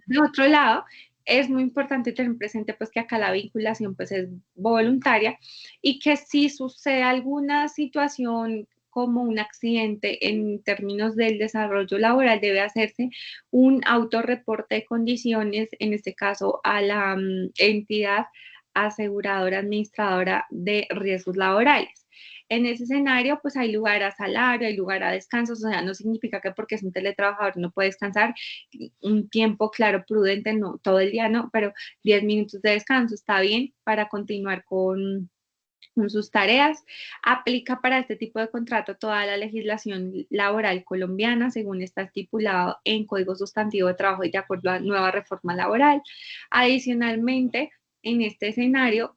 A: De otro lado, es muy importante tener presente pues que acá la vinculación pues es voluntaria y que si sucede alguna situación como un accidente en términos del desarrollo laboral debe hacerse un autorreporte de condiciones, en este caso a la entidad aseguradora administradora de riesgos laborales. En ese escenario, pues hay lugar a salario, hay lugar a descansos, o sea, no significa que porque es un teletrabajador no puede descansar un tiempo, claro, prudente, no todo el día, no, pero 10 minutos de descanso está bien para continuar con sus tareas. Aplica para este tipo de contrato toda la legislación laboral colombiana, según está estipulado en Código Sustantivo de Trabajo y de acuerdo a la nueva reforma laboral. Adicionalmente, en este escenario,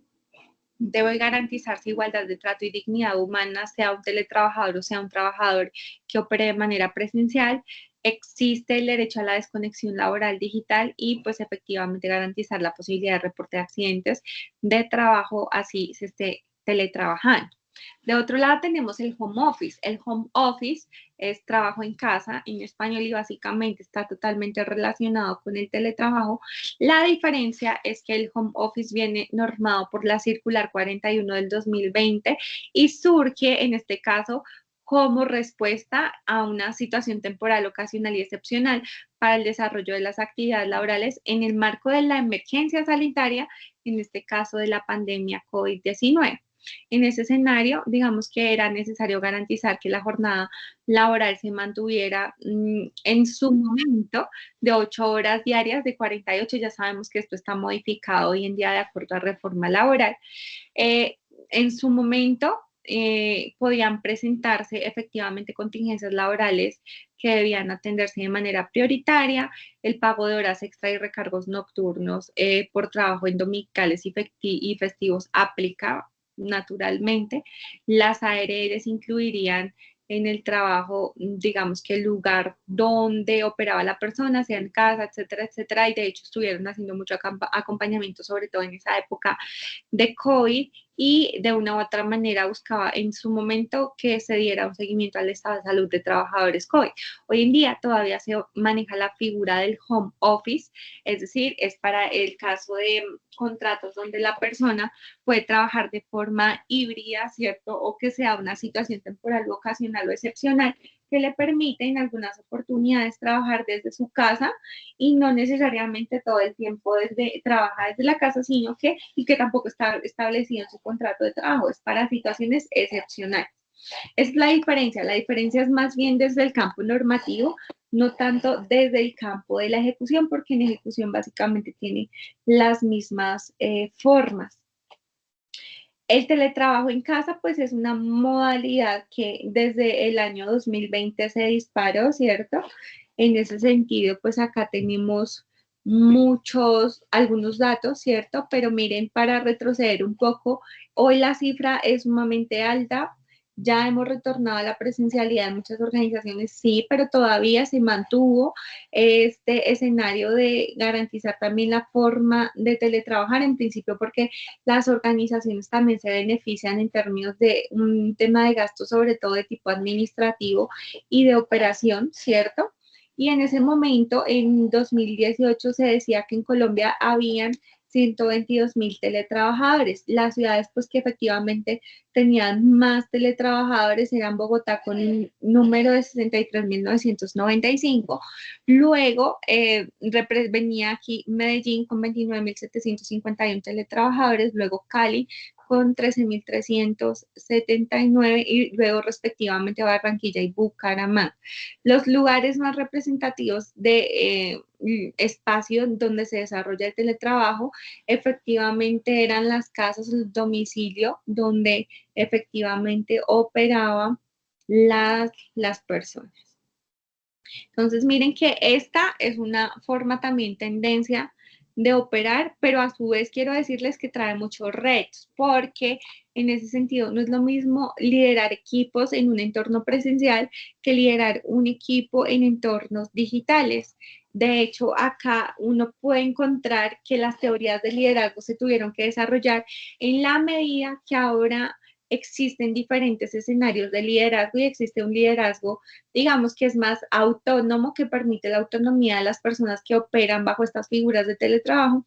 A: debe garantizarse igualdad de trato y dignidad humana, sea un teletrabajador o sea un trabajador que opere de manera presencial. Existe el derecho a la desconexión laboral digital y pues efectivamente garantizar la posibilidad de reporte de accidentes de trabajo así se esté teletrabajando. De otro lado tenemos el home office. El home office es trabajo en casa en español y básicamente está totalmente relacionado con el teletrabajo. La diferencia es que el home office viene normado por la circular 41 del 2020 y surge en este caso como respuesta a una situación temporal, ocasional y excepcional para el desarrollo de las actividades laborales en el marco de la emergencia sanitaria, en este caso de la pandemia COVID-19. En ese escenario, digamos que era necesario garantizar que la jornada laboral se mantuviera en su momento de 8 horas diarias, de 48, ya sabemos que esto está modificado hoy en día de acuerdo a reforma laboral. En su momento podían presentarse efectivamente contingencias laborales que debían atenderse de manera prioritaria, el pago de horas extra y recargos nocturnos por trabajo en dominicales y festivos aplicaba naturalmente. Las ARLs incluirían en el trabajo, digamos que el lugar donde operaba la persona, sea en casa, etcétera, etcétera, y de hecho estuvieron haciendo mucho acompañamiento, sobre todo en esa época de COVID, y de una u otra manera buscaba en su momento que se diera un seguimiento al estado de salud de trabajadores COVID. Hoy en día todavía se maneja la figura del home office, es decir, es para el caso de contratos donde la persona puede trabajar de forma híbrida, ¿cierto? O que sea una situación temporal o ocasional o excepcional que le permite en algunas oportunidades trabajar desde su casa y no necesariamente todo el tiempo trabaja desde la casa, sino que, y que tampoco está establecido en su contrato de trabajo, es para situaciones excepcionales. Es la diferencia es más bien desde el campo normativo, no tanto desde el campo de la ejecución, porque en ejecución básicamente tiene las mismas formas. El teletrabajo en casa, pues es una modalidad que desde el año 2020 se disparó, ¿cierto? En ese sentido, pues acá tenemos algunos datos, ¿cierto? Pero miren, para retroceder un poco, hoy la cifra es sumamente alta, ya hemos retornado a la presencialidad en muchas organizaciones, sí, pero todavía se mantuvo este escenario de garantizar también la forma de teletrabajar, en principio porque las organizaciones también se benefician en términos de un tema de gasto, sobre todo de tipo administrativo y de operación, ¿cierto? Y en ese momento, en 2018, se decía que en Colombia habían 122.000 teletrabajadores. Las ciudades, pues, que efectivamente tenían más teletrabajadores eran Bogotá con un número de 63.995. Luego venía aquí Medellín con 29.751 teletrabajadores, luego Cali con 13.379 y luego respectivamente Barranquilla y Bucaramanga. Los lugares más representativos de espacio donde se desarrolla el teletrabajo efectivamente eran las casas, el domicilio, donde efectivamente operaban las personas. Entonces, miren que esta es una forma también tendencia de operar, pero a su vez quiero decirles que trae muchos retos, porque en ese sentido no es lo mismo liderar equipos en un entorno presencial que liderar un equipo en entornos digitales. De hecho, acá uno puede encontrar que las teorías de liderazgo se tuvieron que desarrollar en la medida que ahora existen diferentes escenarios de liderazgo y existe un liderazgo, digamos, que es más autónomo, que permite la autonomía de las personas que operan bajo estas figuras de teletrabajo,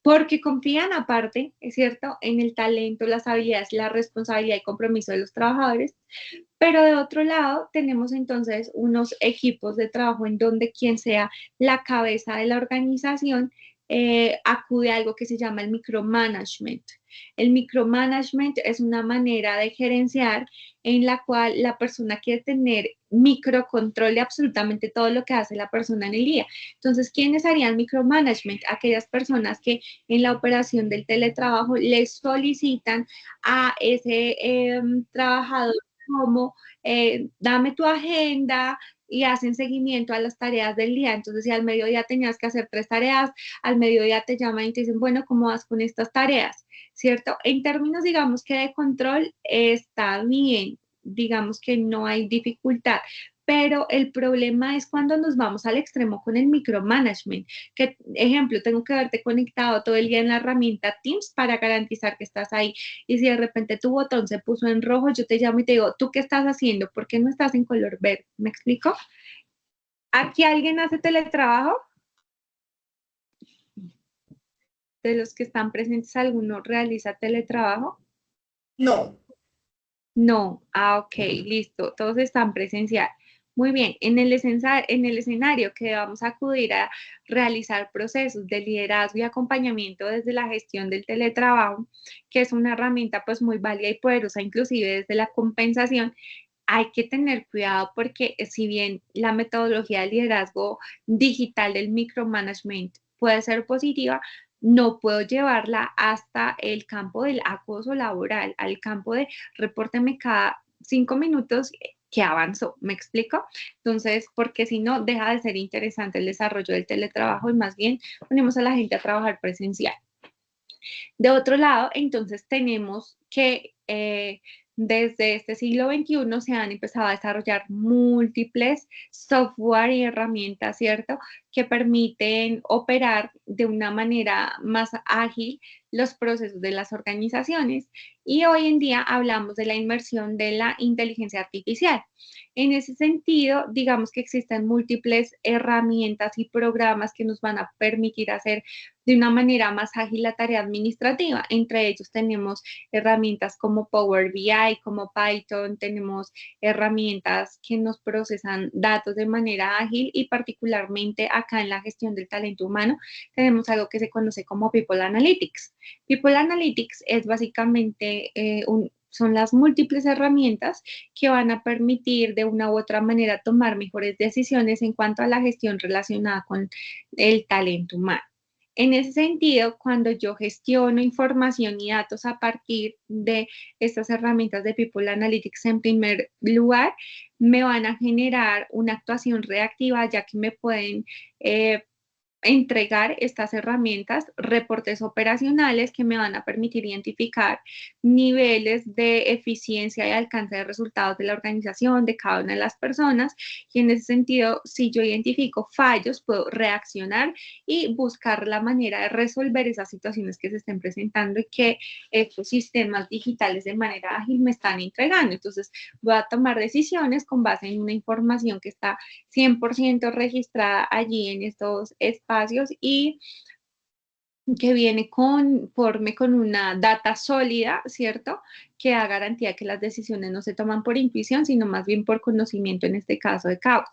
A: porque confían aparte, es cierto, en el talento, las habilidades, la responsabilidad y compromiso de los trabajadores, pero de otro lado tenemos entonces unos equipos de trabajo en donde quien sea la cabeza de la organización acude a algo que se llama el micromanagement. El micromanagement es una manera de gerenciar en la cual la persona quiere tener microcontrol de absolutamente todo lo que hace la persona en el día. Entonces, ¿quiénes harían micromanagement? Aquellas personas que en la operación del teletrabajo le solicitan a ese trabajador como dame tu agenda y hacen seguimiento a las tareas del día. Entonces, si al mediodía tenías que hacer 3 tareas, al mediodía te llaman y te dicen, bueno, ¿cómo vas con estas tareas? ¿Cierto? En términos, digamos que de control, está bien, digamos que no hay dificultad, pero el problema es cuando nos vamos al extremo con el micromanagement, que, ejemplo, tengo que verte conectado todo el día en la herramienta Teams para garantizar que estás ahí, y si de repente tu botón se puso en rojo, yo te llamo y te digo, ¿tú qué estás haciendo? ¿Por qué no estás en color verde? ¿Me explico? ¿Aquí alguien hace teletrabajo? De los que están presentes, ¿alguno realiza teletrabajo?
C: No.
A: No. Ah, ok, listo. Todos están presencial. Muy bien. En el escenario que vamos a acudir a realizar procesos de liderazgo y acompañamiento desde la gestión del teletrabajo, que es una herramienta pues muy válida y poderosa, inclusive desde la compensación, hay que tener cuidado porque si bien la metodología de liderazgo digital del micromanagement puede ser positiva, no puedo llevarla hasta el campo del acoso laboral, al campo de repórteme cada 5 minutos que avanzó, ¿me explico? Entonces, porque si no, deja de ser interesante el desarrollo del teletrabajo y más bien ponemos a la gente a trabajar presencial. De otro lado, entonces tenemos que desde este siglo XXI se han empezado a desarrollar múltiples software y herramientas, ¿cierto?, que permiten operar de una manera más ágil los procesos de las organizaciones. Y hoy en día hablamos de la inmersión de la inteligencia artificial. En ese sentido, digamos que existen múltiples herramientas y programas que nos van a permitir hacer de una manera más ágil la tarea administrativa. Entre ellos tenemos herramientas como Power BI, como Python, tenemos herramientas que nos procesan datos de manera ágil y particularmente acá en la gestión del talento humano tenemos algo que se conoce como People Analytics. People Analytics es básicamente son las múltiples herramientas que van a permitir de una u otra manera tomar mejores decisiones en cuanto a la gestión relacionada con el talento humano. En ese sentido, cuando yo gestiono información y datos a partir de estas herramientas de People Analytics, en primer lugar, me van a generar una actuación reactiva, ya que me pueden entregar estas herramientas, reportes operacionales que me van a permitir identificar niveles de eficiencia y alcance de resultados de la organización, de cada una de las personas. Y en ese sentido, si yo identifico fallos, puedo reaccionar y buscar la manera de resolver esas situaciones que se estén presentando y que estos sistemas digitales de manera ágil me están entregando. Entonces, voy a tomar decisiones con base en una información que está 100% registrada allí en estos espacios y que viene conforme con una data sólida, ¿cierto? que da garantía que las decisiones no se toman por intuición, sino más bien por conocimiento, en este caso de causa.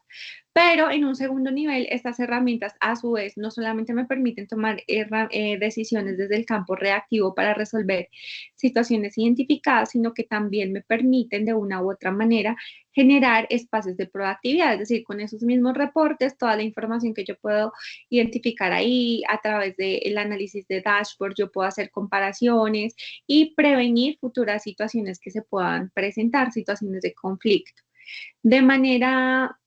A: Pero en un segundo nivel, estas herramientas a su vez no solamente me permiten tomar decisiones desde el campo reactivo para resolver situaciones identificadas, sino que también me permiten de una u otra manera generar espacios de proactividad, es decir, con esos mismos reportes, toda la información que yo puedo identificar ahí a través del análisis de dashboard, yo puedo hacer comparaciones y prevenir futuras situaciones que se puedan presentar, situaciones de conflicto. De manera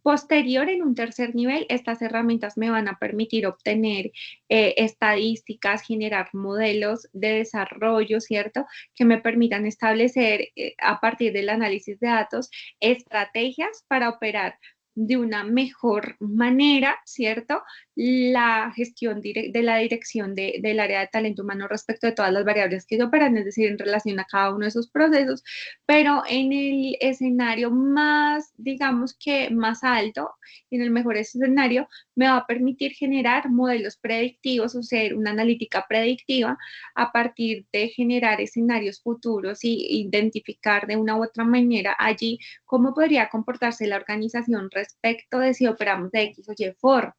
A: posterior, en un tercer nivel, estas herramientas me van a permitir obtener estadísticas, generar modelos de desarrollo, ¿cierto? Que me permitan establecer a partir del análisis de datos estrategias para operar de una mejor manera, ¿cierto? La gestión de la dirección del área de talento humano respecto de todas las variables que se operan, es decir, en relación a cada uno de esos procesos, pero en el escenario más, digamos que más alto, en el mejor escenario, me va a permitir generar modelos predictivos, o sea, una analítica predictiva a partir de generar escenarios futuros y identificar de una u otra manera allí cómo podría comportarse la organización respecto de si operamos de X o Y forma.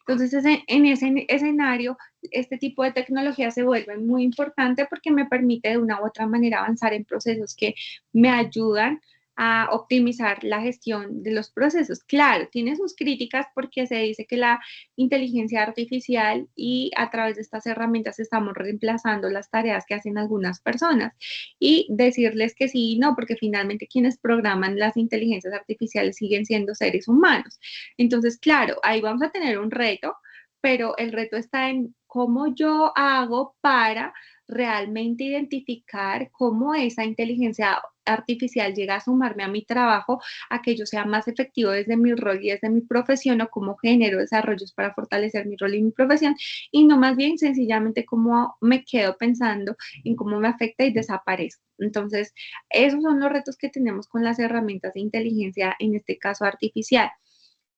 A: Entonces, en ese escenario, este tipo de tecnología se vuelve muy importante porque me permite de una u otra manera avanzar en procesos que me ayudan a optimizar la gestión de los procesos. Claro, tiene sus críticas porque se dice que la inteligencia artificial y a través de estas herramientas estamos reemplazando las tareas que hacen algunas personas y decirles que sí y no, porque finalmente quienes programan las inteligencias artificiales siguen siendo seres humanos. Entonces, claro, ahí vamos a tener un reto, pero el reto está en cómo yo hago para realmente identificar cómo esa inteligencia artificial llega a sumarme a mi trabajo, a que yo sea más efectivo desde mi rol y desde mi profesión, o cómo genero desarrollos para fortalecer mi rol y mi profesión, y no más bien sencillamente cómo me quedo pensando en cómo me afecta y desaparezco. Entonces, esos son los retos que tenemos con las herramientas de inteligencia, en este caso artificial.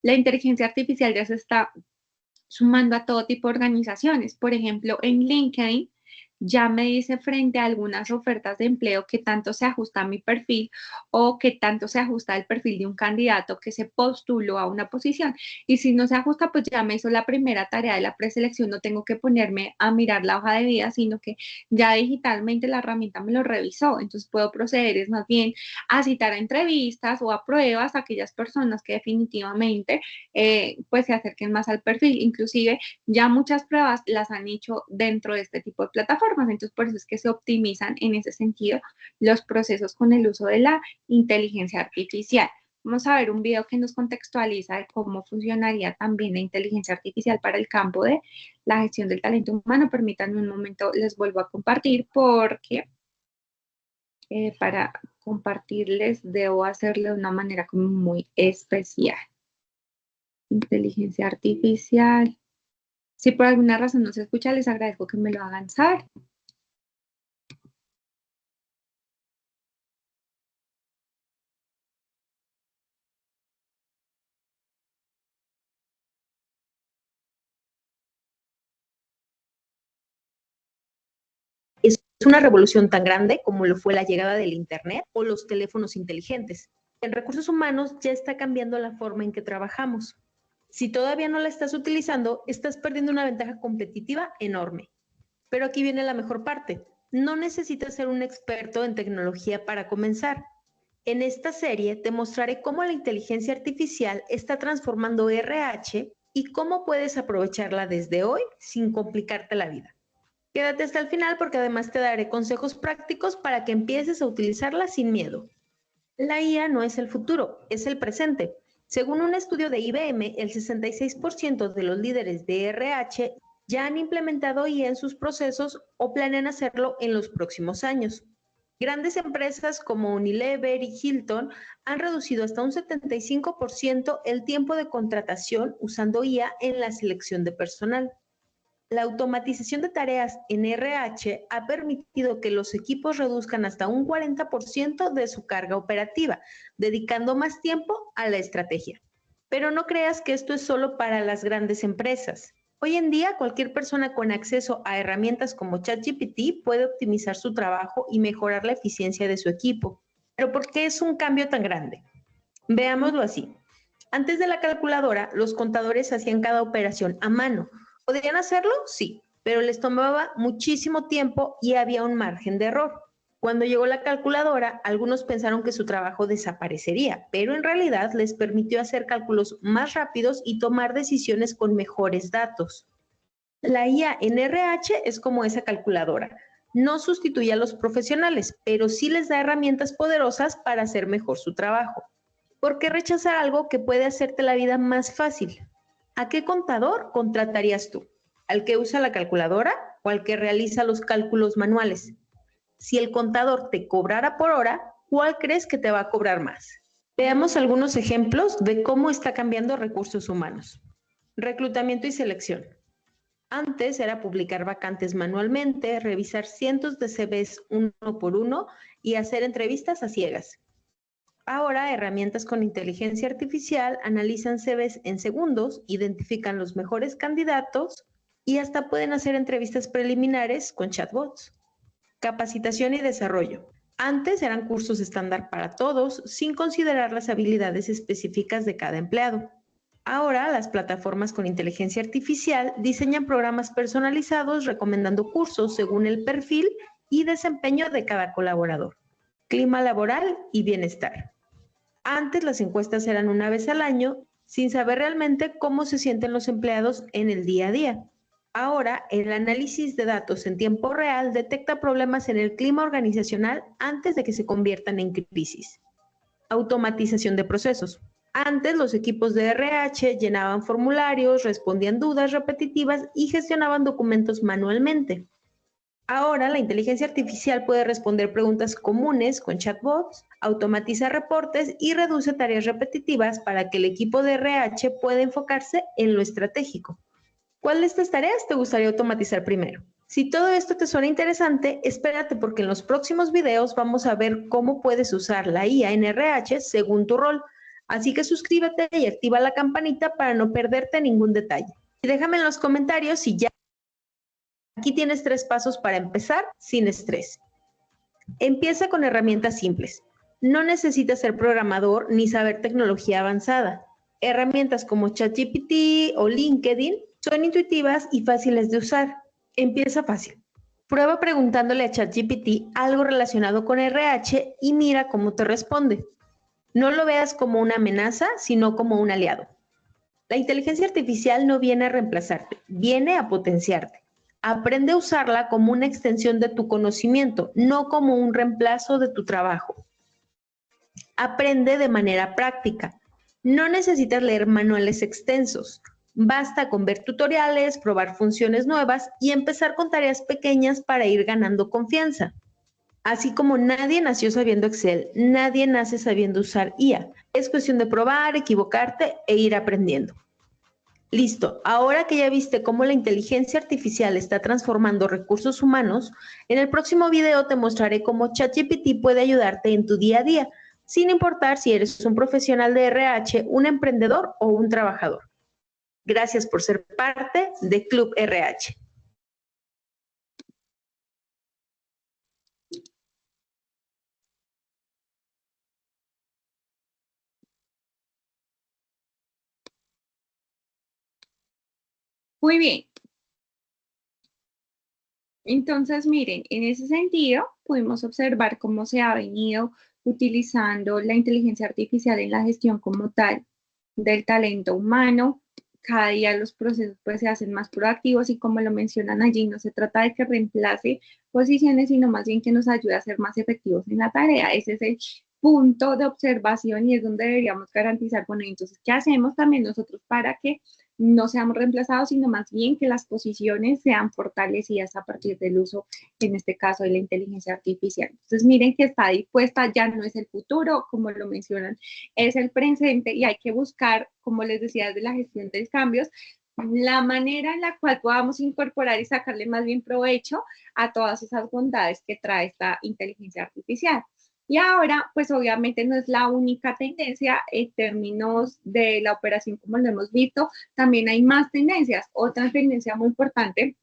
A: La inteligencia artificial ya se está sumando a todo tipo de organizaciones. Por ejemplo, en LinkedIn ya me dice frente a algunas ofertas de empleo que tanto se ajusta a mi perfil o que tanto se ajusta al perfil de un candidato que se postuló a una posición. Y si no se ajusta, pues ya me hizo la primera tarea de la preselección, no tengo que ponerme a mirar la hoja de vida, sino que ya digitalmente la herramienta me lo revisó. Entonces puedo proceder es más bien a citar a entrevistas o a pruebas a aquellas personas que definitivamente pues se acerquen más al perfil. Inclusive ya muchas pruebas las han hecho dentro de este tipo de plataformas, entonces por eso es que se optimizan en ese sentido los procesos con el uso de la inteligencia artificial. Vamos a ver un video que nos contextualiza de cómo funcionaría también la inteligencia artificial para el campo de la gestión del talento humano. Permítanme un momento, les vuelvo a compartir porque para compartirles debo hacerlo de una manera como muy especial. Inteligencia artificial. Si por alguna razón no se escucha, les agradezco que me lo hagan saber.
D: Es una revolución tan grande como lo fue la llegada del Internet o los teléfonos inteligentes. En recursos humanos ya está cambiando la forma en que trabajamos. Si todavía no la estás utilizando, estás perdiendo una ventaja competitiva enorme. Pero aquí viene la mejor parte. No necesitas ser un experto en tecnología para comenzar. En esta serie te mostraré cómo la inteligencia artificial está transformando RH y cómo puedes aprovecharla desde hoy sin complicarte la vida. Quédate hasta el final porque además te daré consejos prácticos para que empieces a utilizarla sin miedo. La IA no es el futuro, es el presente. Según un estudio de IBM, el 66% de los líderes de RH ya han implementado IA en sus procesos o planean hacerlo en los próximos años. Grandes empresas como Unilever y Hilton han reducido hasta un 75% el tiempo de contratación usando IA en la selección de personal. La automatización de tareas en RH ha permitido que los equipos reduzcan hasta un 40% de su carga operativa, dedicando más tiempo a la estrategia. Pero no creas que esto es solo para las grandes empresas. Hoy en día, cualquier persona con acceso a herramientas como ChatGPT puede optimizar su trabajo y mejorar la eficiencia de su equipo. ¿Pero por qué es un cambio tan grande? Veámoslo así. Antes de la calculadora, los contadores hacían cada operación a mano. ¿Podrían hacerlo? Sí, pero les tomaba muchísimo tiempo y había un margen de error. Cuando llegó la calculadora, algunos pensaron que su trabajo desaparecería, pero en realidad les permitió hacer cálculos más rápidos y tomar decisiones con mejores datos. La IA en RH es como esa calculadora. No sustituye a los profesionales, pero sí les da herramientas poderosas para hacer mejor su trabajo. ¿Por qué rechazar algo que puede hacerte la vida más fácil? ¿A qué contador contratarías tú? ¿Al que usa la calculadora o al que realiza los cálculos manuales? Si el contador te cobrara por hora, ¿cuál crees que te va a cobrar más? Veamos algunos ejemplos de cómo está cambiando recursos humanos. Reclutamiento y selección. Antes era publicar vacantes manualmente, revisar cientos de CVs uno por uno y hacer entrevistas a ciegas. Ahora, herramientas con inteligencia artificial analizan CVs en segundos, identifican los mejores candidatos y hasta pueden hacer entrevistas preliminares con chatbots. Capacitación y desarrollo. Antes eran cursos estándar para todos, sin considerar las habilidades específicas de cada empleado. Ahora, las plataformas con inteligencia artificial diseñan programas personalizados recomendando cursos según el perfil y desempeño de cada colaborador. Clima laboral y bienestar. Antes las encuestas eran una vez al año, sin saber realmente cómo se sienten los empleados en el día a día. Ahora, el análisis de datos en tiempo real detecta problemas en el clima organizacional antes de que se conviertan en crisis. Automatización de procesos. Antes, los equipos de RH llenaban formularios, respondían dudas repetitivas y gestionaban documentos manualmente. Ahora, la inteligencia artificial puede responder preguntas comunes con chatbots, automatiza reportes y reduce tareas repetitivas para que el equipo de RH pueda enfocarse en lo estratégico. ¿Cuál de estas tareas te gustaría automatizar primero? Si todo esto te suena interesante, espérate porque en los próximos videos vamos a ver cómo puedes usar la IA en RH según tu rol. Así que suscríbete y activa la campanita para no perderte ningún detalle. Y déjame en los comentarios si ya... Aquí tienes 3 pasos para empezar sin estrés. Empieza con herramientas simples. No necesitas ser programador ni saber tecnología avanzada. Herramientas como ChatGPT o LinkedIn son intuitivas y fáciles de usar. Empieza fácil. Prueba preguntándole a ChatGPT algo relacionado con RH y mira cómo te responde. No lo veas como una amenaza, sino como un aliado. La inteligencia artificial no viene a reemplazarte, viene a potenciarte. Aprende a usarla como una extensión de tu conocimiento, no como un reemplazo de tu trabajo. Aprende de manera práctica. No necesitas leer manuales extensos. Basta con ver tutoriales, probar funciones nuevas y empezar con tareas pequeñas para ir ganando confianza. Así como nadie nació sabiendo Excel, nadie nace sabiendo usar IA. Es cuestión de probar, equivocarte e ir aprendiendo. Listo, ahora que ya viste cómo la inteligencia artificial está transformando recursos humanos, en el próximo video te mostraré cómo ChatGPT puede ayudarte en tu día a día, sin importar si eres un profesional de RH, un emprendedor o un trabajador. Gracias por ser parte de Club RH.
A: Muy bien. Entonces, miren, en ese sentido, pudimos observar cómo se ha venido utilizando la inteligencia artificial en la gestión como tal del talento humano. Cada día los procesos pues se hacen más proactivos y como lo mencionan allí, no se trata de que reemplace posiciones, sino más bien que nos ayude a ser más efectivos en la tarea. Ese es el punto de observación y es donde deberíamos garantizar, bueno, entonces, ¿qué hacemos también nosotros para que no seamos reemplazados, sino más bien que las posiciones sean fortalecidas a partir del uso, en este caso, de la inteligencia artificial? Entonces, miren que está dispuesta, ya no es el futuro, como lo mencionan, es el presente y hay que buscar, como les decía, de la gestión de cambios, la manera en la cual podamos incorporar y sacarle más bien provecho a todas esas bondades que trae esta inteligencia artificial. Y ahora, pues obviamente no es la única tendencia en términos de la operación como lo hemos visto, también hay más tendencias. Otra tendencia muy importante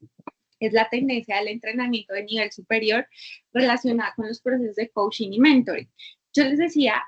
A: es la tendencia del entrenamiento de nivel superior relacionada con los procesos de coaching y mentoring. Yo les decía,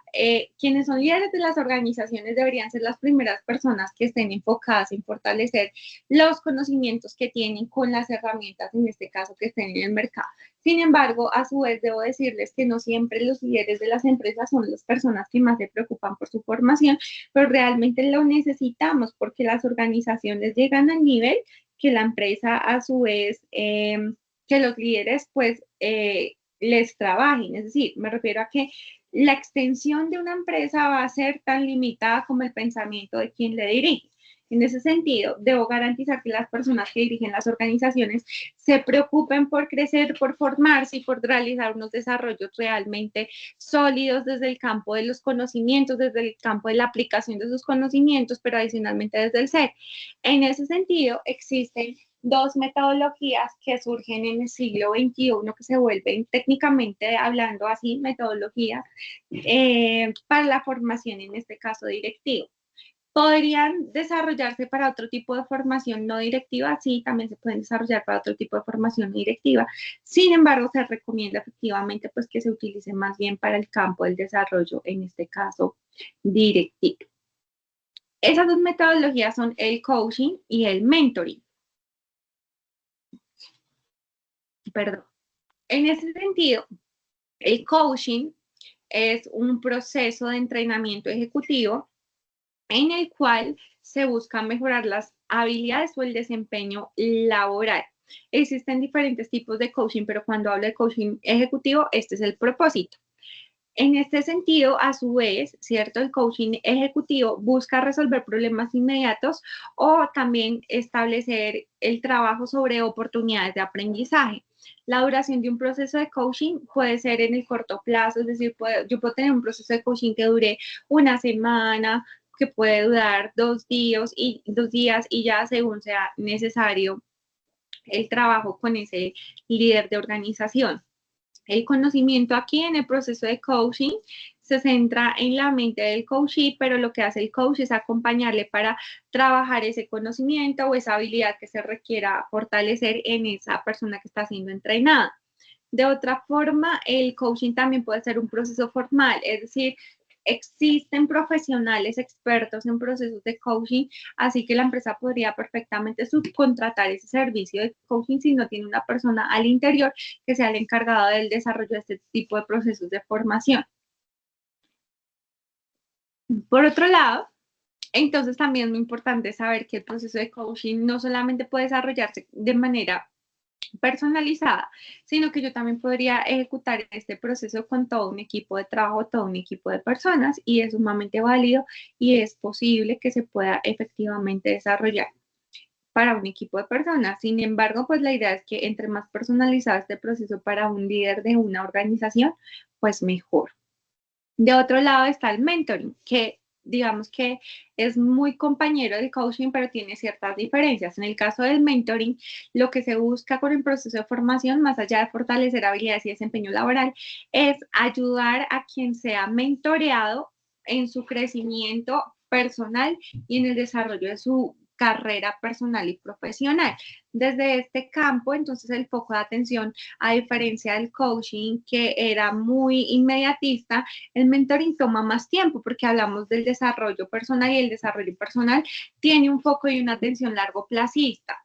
A: quienes son líderes de las organizaciones deberían ser las primeras personas que estén enfocadas en fortalecer los conocimientos que tienen con las herramientas, en este caso, que estén en el mercado. Sin embargo, a su vez, debo decirles que no siempre los líderes de las empresas son las personas que más se preocupan por su formación, pero realmente lo necesitamos porque las organizaciones llegan al nivel que la empresa a su vez, que los líderes pues les trabajen. Es decir, me refiero a que la extensión de una empresa va a ser tan limitada como el pensamiento de quien le dirige. En ese sentido, debo garantizar que las personas que dirigen las organizaciones se preocupen por crecer, por formarse y por realizar unos desarrollos realmente sólidos desde el campo de los conocimientos, desde el campo de la aplicación de sus conocimientos, pero adicionalmente desde el ser. En ese sentido, existen dos metodologías que surgen en el siglo XXI, que se vuelven técnicamente hablando así, metodologías para la formación, en este caso directiva. ¿Podrían desarrollarse para otro tipo de formación no directiva? Sí, también se pueden desarrollar para otro tipo de formación no directiva. Sin embargo, se recomienda efectivamente pues, que se utilice más bien para el campo del desarrollo, en este caso directivo. Esas dos metodologías son el coaching y el mentoring. Perdón. En ese sentido, el coaching es un proceso de entrenamiento ejecutivo en el cual se busca mejorar las habilidades o el desempeño laboral. Existen diferentes tipos de coaching, pero cuando hablo de coaching ejecutivo, este es el propósito. En este sentido, a su vez, ¿cierto? El coaching ejecutivo busca resolver problemas inmediatos o también establecer el trabajo sobre oportunidades de aprendizaje. La duración de un proceso de coaching puede ser en el corto plazo, es decir, yo puedo tener un proceso de coaching que dure una semana, que puede durar 2 días y ya según sea necesario el trabajo con ese líder de organización. El conocimiento aquí en el proceso de coaching se centra en la mente del coachee, pero lo que hace el coach es acompañarle para trabajar ese conocimiento o esa habilidad que se requiera fortalecer en esa persona que está siendo entrenada. De otra forma, el coaching también puede ser un proceso formal, es decir, existen profesionales expertos en procesos de coaching, así que la empresa podría perfectamente subcontratar ese servicio de coaching si no tiene una persona al interior que sea el encargado del desarrollo de este tipo de procesos de formación. Por otro lado, entonces también es muy importante saber que el proceso de coaching no solamente puede desarrollarse de manera personalizada, sino que yo también podría ejecutar este proceso con todo un equipo de trabajo, todo un equipo de personas y es sumamente válido y es posible que se pueda efectivamente desarrollar para un equipo de personas. Sin embargo, pues la idea es que entre más personalizado este proceso para un líder de una organización, pues mejor. De otro lado está el mentoring, que digamos que es muy compañero del coaching, pero tiene ciertas diferencias. En el caso del mentoring, lo que se busca con el proceso de formación, más allá de fortalecer habilidades y desempeño laboral, es ayudar a quien sea mentoreado en su crecimiento personal y en el desarrollo de su carrera personal y profesional. Desde este campo, entonces el foco de atención, a diferencia del coaching, que era muy inmediatista, el mentoring toma más tiempo porque hablamos del desarrollo personal y el desarrollo personal tiene un foco y una atención largo plazista.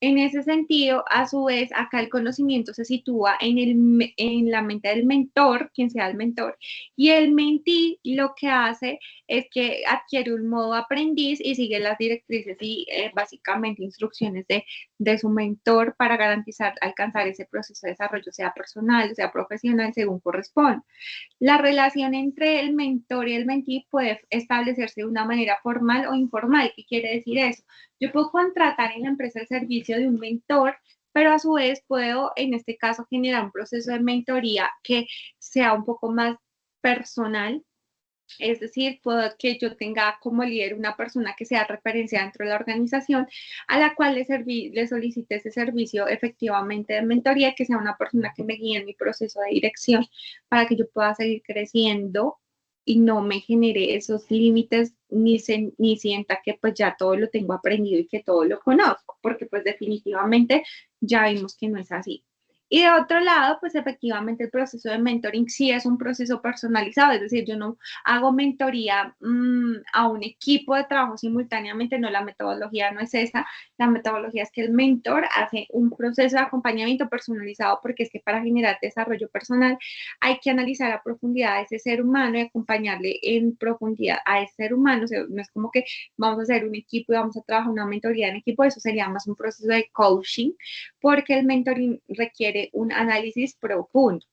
A: En ese sentido, a su vez, acá el conocimiento se sitúa en la mente del mentor, quien sea el mentor, y el mentee lo que hace es que adquiere un modo aprendiz y sigue las directrices y básicamente instrucciones de su mentor para garantizar alcanzar ese proceso de desarrollo, sea personal, sea profesional, según corresponda. La relación entre el mentor y el mentee puede establecerse de una manera formal o informal. ¿Qué quiere decir eso? Yo puedo contratar en la empresa el servicio de un mentor, pero a su vez puedo, en este caso, generar un proceso de mentoría que sea un poco más personal Es decir, puedo que yo tenga como líder una persona que sea referencia dentro de la organización a la cual le solicite ese servicio efectivamente de mentoría, que sea una persona que me guíe en mi proceso de dirección para que yo pueda seguir creciendo y no me genere esos límites ni sienta que pues ya todo lo tengo aprendido y que todo lo conozco, porque pues definitivamente ya vimos que no es así. Y de otro lado, pues efectivamente el proceso de mentoring sí es un proceso personalizado, es decir, yo no hago mentoría a un equipo de trabajo simultáneamente, no, la metodología no es esa, la metodología es que el mentor hace un proceso de acompañamiento personalizado porque es que para generar desarrollo personal hay que analizar a profundidad a ese ser humano y acompañarle en profundidad a ese ser humano, o sea, no es como que vamos a hacer un equipo y vamos a trabajar una mentoría en equipo, eso sería más un proceso de coaching porque el mentoring requiere un análisis profundo.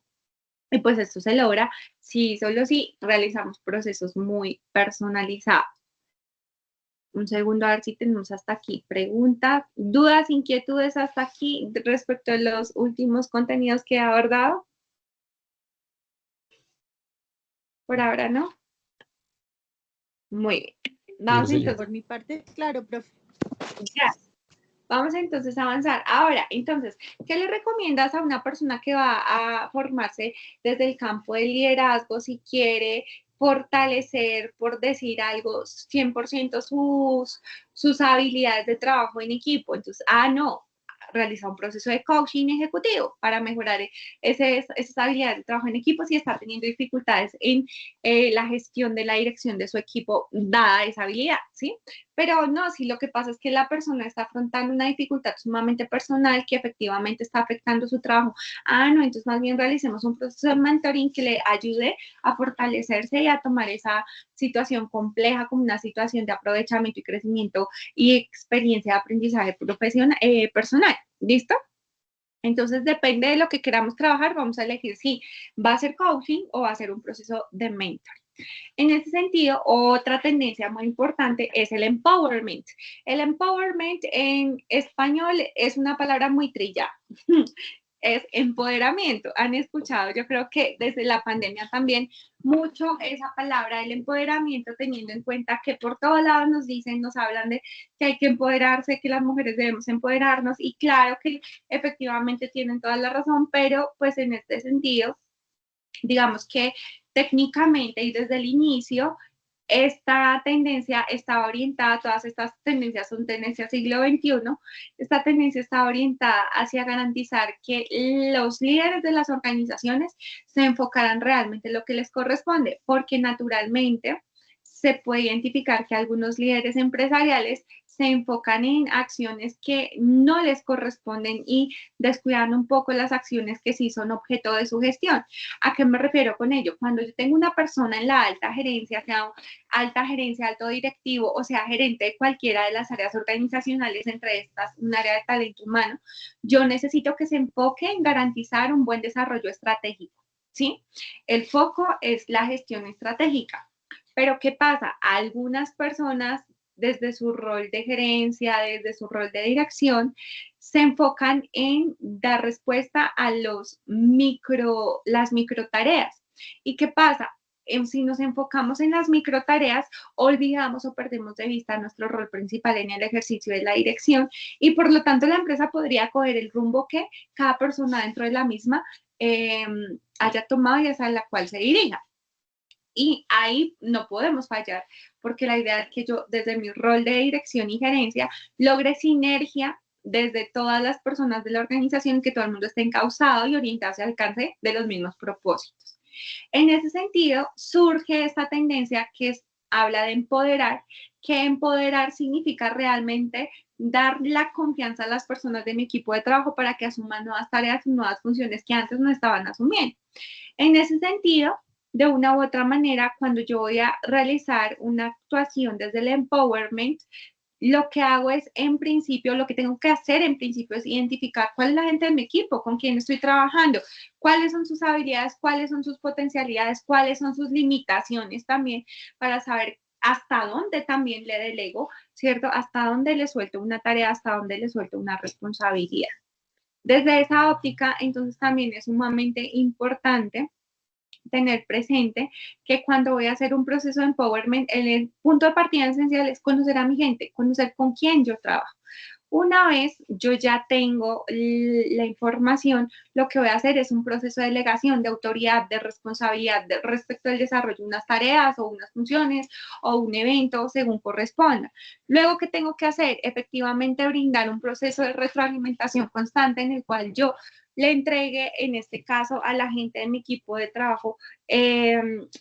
A: Y pues esto se logra si solo si realizamos procesos muy personalizados. Un segundo, a ver si tenemos hasta aquí preguntas, dudas, inquietudes hasta aquí respecto a los últimos contenidos que he abordado. Por ahora no. Muy bien. Vamos entonces.
B: Por mi parte, claro, profe.
A: Ya. Vamos entonces a avanzar. Ahora, entonces, ¿qué le recomiendas a una persona que va a formarse desde el campo del liderazgo si quiere fortalecer, por decir algo, 100% sus habilidades de trabajo en equipo? Entonces, no, realiza un proceso de coaching ejecutivo para mejorar esas habilidades de trabajo en equipo si está teniendo dificultades en la gestión de la dirección de su equipo, dada esa habilidad, ¿sí? Pero no, si lo que pasa es que la persona está afrontando una dificultad sumamente personal que efectivamente está afectando su trabajo. No, entonces más bien realicemos un proceso de mentoring que le ayude a fortalecerse y a tomar esa situación compleja como una situación de aprovechamiento y crecimiento y experiencia de aprendizaje profesional, personal. ¿Listo? Entonces, depende de lo que queramos trabajar, vamos a elegir si va a ser coaching o va a ser un proceso de mentoring. En ese sentido, otra tendencia muy importante es el empowerment. El empowerment en español es una palabra muy trillada. Es empoderamiento. Han escuchado, yo creo que desde la pandemia también, mucho esa palabra del empoderamiento, teniendo en cuenta que por todos lados nos dicen, nos hablan de que hay que empoderarse, que las mujeres debemos empoderarnos, y claro que efectivamente tienen toda la razón, pero pues en este sentido, digamos que técnicamente y desde el inicio, esta tendencia estaba orientada, todas estas tendencias son tendencias siglo XXI, esta tendencia está orientada hacia garantizar que los líderes de las organizaciones se enfocaran realmente en lo que les corresponde, porque naturalmente se puede identificar que algunos líderes empresariales se enfocan en acciones que no les corresponden y descuidan un poco las acciones que sí son objeto de su gestión. ¿A qué me refiero con ello? Cuando yo tengo una persona en la alta gerencia, sea alta gerencia, alto directivo, o sea, gerente de cualquiera de las áreas organizacionales, entre estas un área de talento humano, yo necesito que se enfoque en garantizar un buen desarrollo estratégico, ¿sí? El foco es la gestión estratégica. Pero ¿qué pasa? Algunas personas desde su rol de gerencia, desde su rol de dirección, se enfocan en dar respuesta a las micro tareas. ¿Y qué pasa? Si nos enfocamos en las micro tareas, olvidamos o perdemos de vista nuestro rol principal en el ejercicio de la dirección y por lo tanto la empresa podría coger el rumbo que cada persona dentro de la misma haya tomado y hacia la cual se dirija. Y ahí no podemos fallar, porque la idea es que yo, desde mi rol de dirección y gerencia, logre sinergia desde todas las personas de la organización, que todo el mundo esté encauzado y orientado hacia el alcance de los mismos propósitos. En ese sentido, surge esta tendencia que habla de empoderar, que empoderar significa realmente dar la confianza a las personas de mi equipo de trabajo para que asuman nuevas tareas y nuevas funciones que antes no estaban asumiendo. En ese sentido, de una u otra manera, cuando yo voy a realizar una actuación desde el empowerment, lo que hago es, en principio, lo que tengo que hacer en principio es identificar cuál es la gente de mi equipo, con quién estoy trabajando, cuáles son sus habilidades, cuáles son sus potencialidades, cuáles son sus limitaciones también, para saber hasta dónde también le delego, ¿cierto? Hasta dónde le suelto una tarea, hasta dónde le suelto una responsabilidad. Desde esa óptica, entonces también es sumamente importante tener presente que cuando voy a hacer un proceso de empowerment, el punto de partida esencial es conocer a mi gente, conocer con quién yo trabajo. Una vez yo ya tengo la información, lo que voy a hacer es un proceso de delegación, de autoridad, de responsabilidad respecto al desarrollo de unas tareas o unas funciones o un evento según corresponda. Luego, ¿qué tengo que hacer? Efectivamente, brindar un proceso de retroalimentación constante en el cual yo le entregue, en este caso, a la gente de mi equipo de trabajo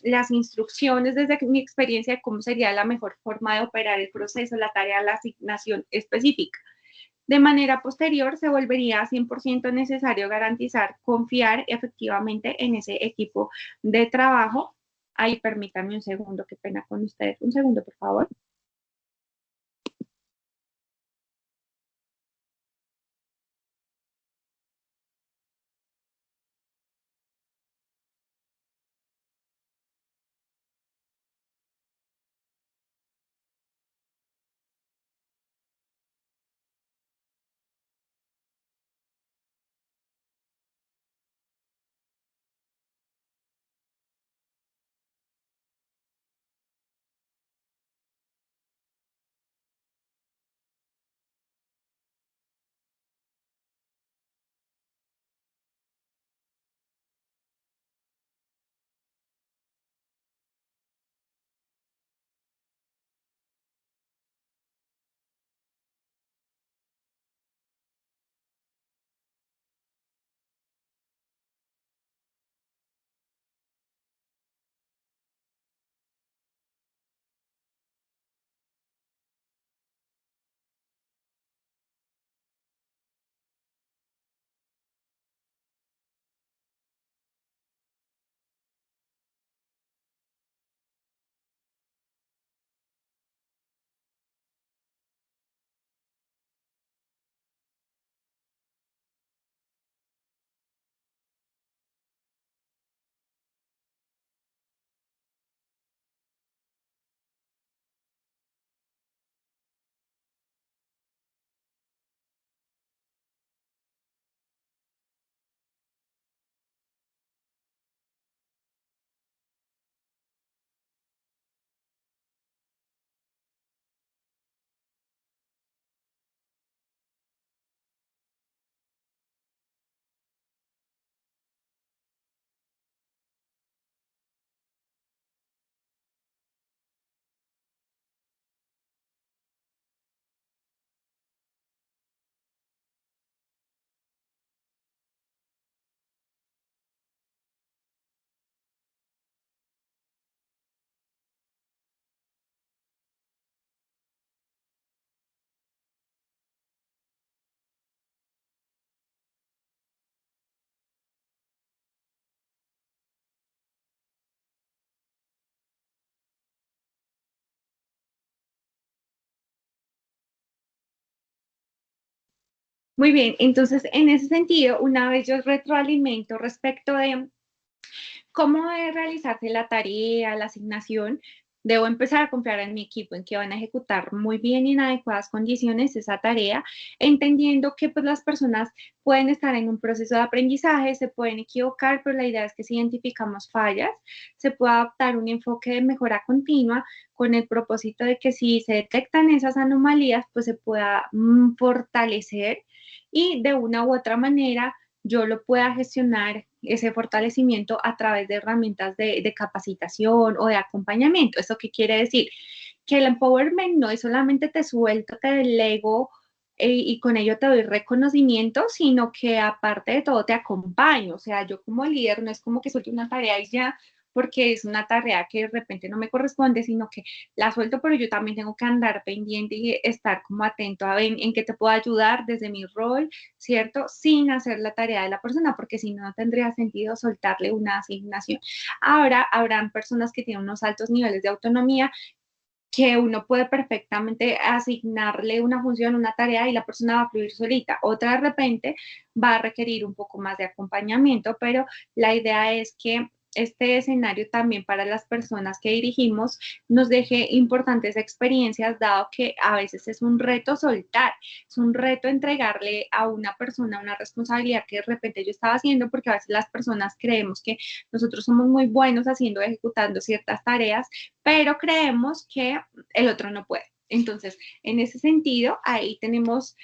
A: las instrucciones desde mi experiencia de cómo sería la mejor forma de operar el proceso, la tarea, la asignación específica. De manera posterior, se volvería 100% necesario garantizar, confiar efectivamente en ese equipo de trabajo. Ahí, permítanme un segundo, qué pena con ustedes. Un segundo, por favor. Muy bien, entonces en ese sentido, una vez yo retroalimento respecto de cómo debe realizarse la tarea, la asignación, debo empezar a confiar en mi equipo, en que van a ejecutar muy bien y en adecuadas condiciones esa tarea, entendiendo que pues, las personas pueden estar en un proceso de aprendizaje, se pueden equivocar, pero la idea es que si identificamos fallas, se pueda adoptar un enfoque de mejora continua con el propósito de que si se detectan esas anomalías, pues se pueda fortalecer y de una u otra manera yo lo pueda gestionar ese fortalecimiento a través de herramientas de capacitación o de acompañamiento. ¿Eso qué quiere decir? Que el empowerment no es solamente te suelto, te delego y con ello te doy reconocimiento, sino que aparte de todo te acompaño. O sea, yo como líder no es como que suelte una tarea y ya, porque es una tarea que de repente no me corresponde, sino que la suelto, pero yo también tengo que andar pendiente y estar como atento a ver en qué te puedo ayudar desde mi rol, ¿cierto? Sin hacer la tarea de la persona, porque si no, no tendría sentido soltarle una asignación. Ahora, habrán personas que tienen unos altos niveles de autonomía que uno puede perfectamente asignarle una función, una tarea y la persona va a fluir solita. Otra de repente va a requerir un poco más de acompañamiento, pero la idea es que este escenario también para las personas que dirigimos nos deje importantes experiencias, dado que a veces es un reto soltar, es un reto entregarle a una persona una responsabilidad que de repente yo estaba haciendo, porque a veces las personas creemos que nosotros somos muy buenos haciendo, ejecutando ciertas tareas, pero creemos que el otro no puede. Entonces, en ese sentido, ahí tenemos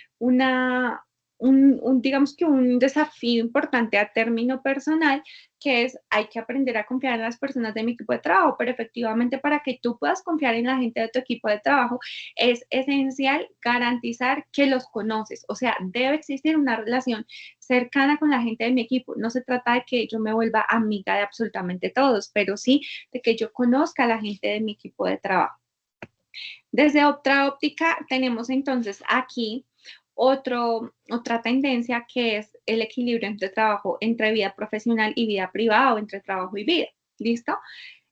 A: digamos que un desafío importante a término personal, que es, hay que aprender a confiar en las personas de mi equipo de trabajo, pero efectivamente para que tú puedas confiar en la gente de tu equipo de trabajo, es esencial garantizar que los conoces, o sea, debe existir una relación cercana con la gente de mi equipo. No se trata de que yo me vuelva amiga de absolutamente todos, pero sí de que yo conozca a la gente de mi equipo de trabajo. Desde otra óptica, tenemos entonces aquí otra tendencia, que es el equilibrio entre trabajo, entre vida profesional y vida privada, o entre trabajo y vida. ¿Listo?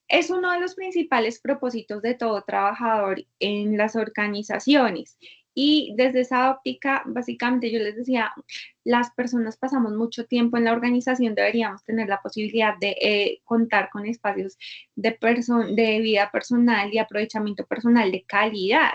A: Es uno de los principales propósitos de todo trabajador en las organizaciones. Y desde esa óptica, básicamente yo les decía, las personas pasamos mucho tiempo en la organización, deberíamos tener la posibilidad de contar con espacios de vida personal y aprovechamiento personal de calidad.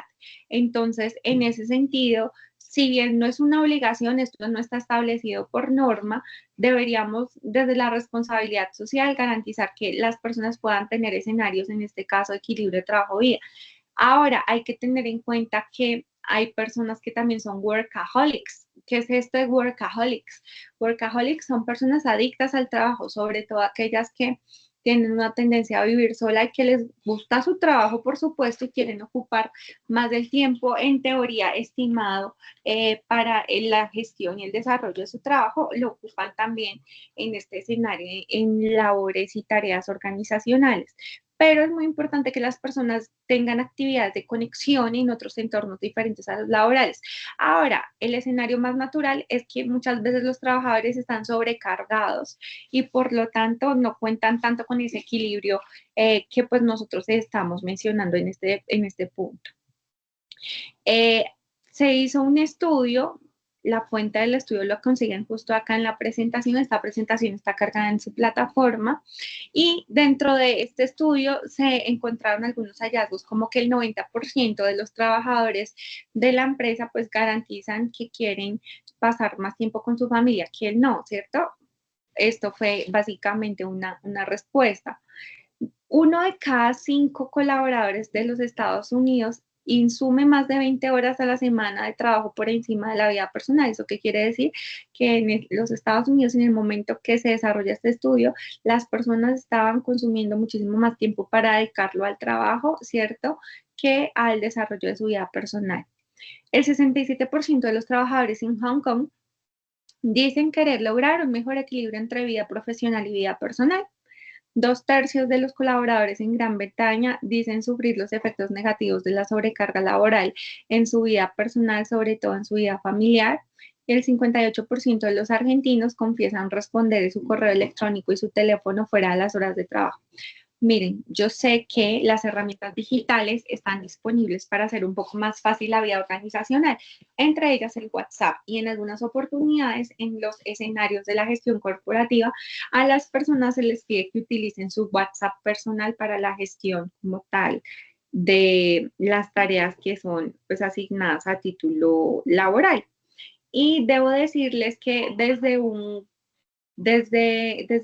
A: Entonces, en ese sentido, si bien no es una obligación, esto no está establecido por norma, deberíamos desde la responsabilidad social garantizar que las personas puedan tener escenarios, en este caso, equilibrio de trabajo-vida. Ahora, hay que tener en cuenta que hay personas que también son workaholics. ¿Qué es esto de workaholics? Workaholics son personas adictas al trabajo, sobre todo aquellas que tienen una tendencia a vivir sola y que les gusta su trabajo, por supuesto, y quieren ocupar más del tiempo, en teoría, estimado para la gestión y el desarrollo de su trabajo, lo ocupan también en este escenario, en labores y tareas organizacionales. Pero es muy importante que las personas tengan actividades de conexión en otros entornos diferentes a los laborales. Ahora, el escenario más natural es que muchas veces los trabajadores están sobrecargados y por lo tanto no cuentan tanto con ese equilibrio que pues nosotros estamos mencionando en este punto. Se hizo un estudio, la fuente del estudio lo consiguen justo acá en la presentación. Esta presentación está cargada en su plataforma, y dentro de este estudio se encontraron algunos hallazgos, como que el 90% de los trabajadores de la empresa pues garantizan que quieren pasar más tiempo con su familia, que no, ¿cierto? Esto fue básicamente una respuesta. 1 de cada 5 colaboradores de los Estados Unidos insume más de 20 horas a la semana de trabajo por encima de la vida personal. ¿Eso qué quiere decir? Que en los Estados Unidos, en el momento que se desarrolla este estudio, las personas estaban consumiendo muchísimo más tiempo para dedicarlo al trabajo, ¿cierto?, que al desarrollo de su vida personal. El 67% de los trabajadores en Hong Kong dicen querer lograr un mejor equilibrio entre vida profesional y vida personal. 2/3 de los colaboradores en Gran Bretaña dicen sufrir los efectos negativos de la sobrecarga laboral en su vida personal, sobre todo en su vida familiar. Y el 58% de los argentinos confiesan responder su correo electrónico y su teléfono fuera de las horas de trabajo. Miren, yo sé que las herramientas digitales están disponibles para hacer un poco más fácil la vida organizacional, entre ellas el WhatsApp, y en algunas oportunidades en los escenarios de la gestión corporativa a las personas se les pide que utilicen su WhatsApp personal para la gestión como tal de las tareas que son pues asignadas a título laboral. Y debo decirles que desde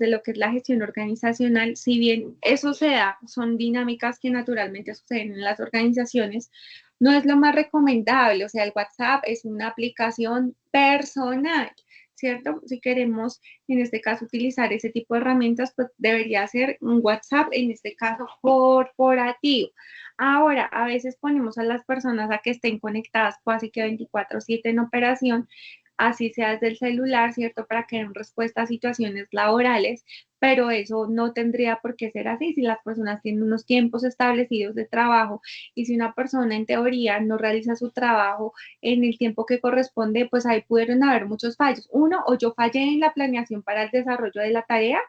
A: lo que es la gestión organizacional, si bien eso se da, son dinámicas que naturalmente suceden en las organizaciones, no es lo más recomendable. O sea, el WhatsApp es una aplicación personal, ¿cierto? Si queremos, en este caso, utilizar ese tipo de herramientas, pues debería ser un WhatsApp, en este caso, corporativo. Ahora, a veces ponemos a las personas a que estén conectadas casi que 24/7 en operación, así sea desde el celular, ¿cierto?, para que den respuesta a situaciones laborales, pero eso no tendría por qué ser así si las personas tienen unos tiempos establecidos de trabajo, y si una persona en teoría no realiza su trabajo en el tiempo que corresponde, pues ahí pudieron haber muchos fallos. Uno, o yo fallé en la planeación para el desarrollo de la tarea,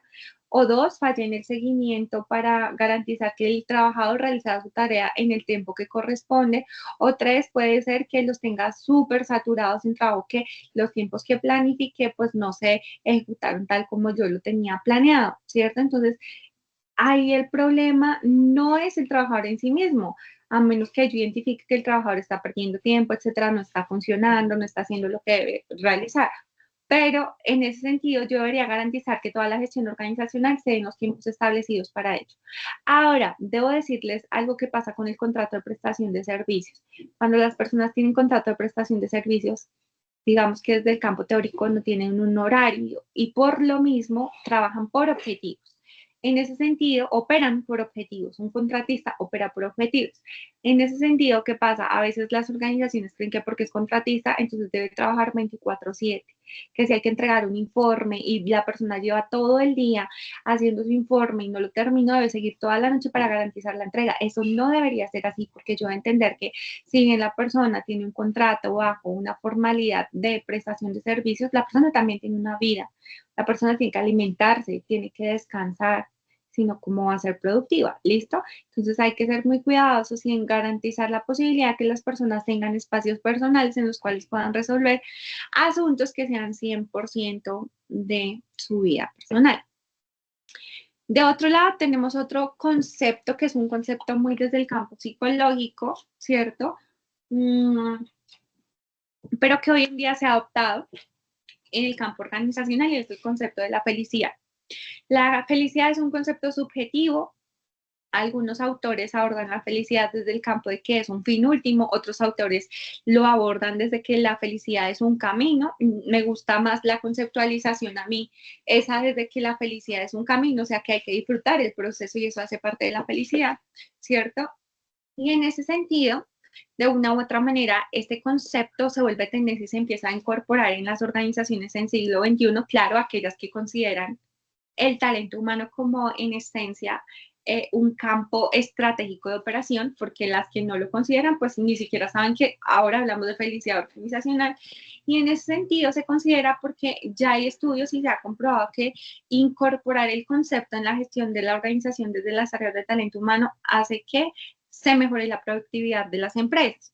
A: o dos, fallé en el seguimiento para garantizar que el trabajador realizara su tarea en el tiempo que corresponde, o tres, puede ser que los tenga súper saturados en trabajo, que los tiempos que planifiqué pues no se ejecutaron tal como yo lo tenía planeado, ¿cierto? Entonces, ahí el problema no es el trabajador en sí mismo, a menos que yo identifique que el trabajador está perdiendo tiempo, etcétera, no está funcionando, no está haciendo lo que debe realizar. Pero en ese sentido, yo debería garantizar que toda la gestión organizacional se den los tiempos establecidos para ello. Ahora, debo decirles algo que pasa con el contrato de prestación de servicios. Cuando las personas tienen contrato de prestación de servicios, digamos que desde el campo teórico no tienen un horario y por lo mismo trabajan por objetivos. En ese sentido, operan por objetivos. Un contratista opera por objetivos. En ese sentido, ¿qué pasa? A veces las organizaciones creen que porque es contratista, entonces debe trabajar 24/7, que si hay que entregar un informe y la persona lleva todo el día haciendo su informe y no lo terminó, debe seguir toda la noche para garantizar la entrega. Eso no debería ser así, porque yo voy a entender que si bien la persona tiene un contrato bajo una formalidad de prestación de servicios, la persona también tiene una vida. La persona tiene que alimentarse, tiene que descansar, sino cómo va a ser productiva, ¿listo? Entonces hay que ser muy cuidadosos y en garantizar la posibilidad que las personas tengan espacios personales en los cuales puedan resolver asuntos que sean 100% de su vida personal. De otro lado, tenemos otro concepto que es un concepto muy desde el campo psicológico, ¿cierto? Pero que hoy en día se ha adoptado en el campo organizacional y es el concepto de la felicidad. La felicidad es un concepto subjetivo. Algunos autores abordan la felicidad desde el campo de que es un fin último, otros autores lo abordan desde que la felicidad es un camino. Me gusta más la conceptualización a mí, esa desde que la felicidad es un camino, o sea que hay que disfrutar el proceso y eso hace parte de la felicidad, ¿cierto? Y en ese sentido, de una u otra manera, este concepto se vuelve tendencia y se empieza a incorporar en las organizaciones en siglo XXI, claro, aquellas que consideran el talento humano como en esencia un campo estratégico de operación, porque las que no lo consideran, pues ni siquiera saben que ahora hablamos de felicidad organizacional. Y en ese sentido se considera porque ya hay estudios y se ha comprobado que incorporar el concepto en la gestión de la organización desde las áreas de talento humano hace que se mejore la productividad de las empresas.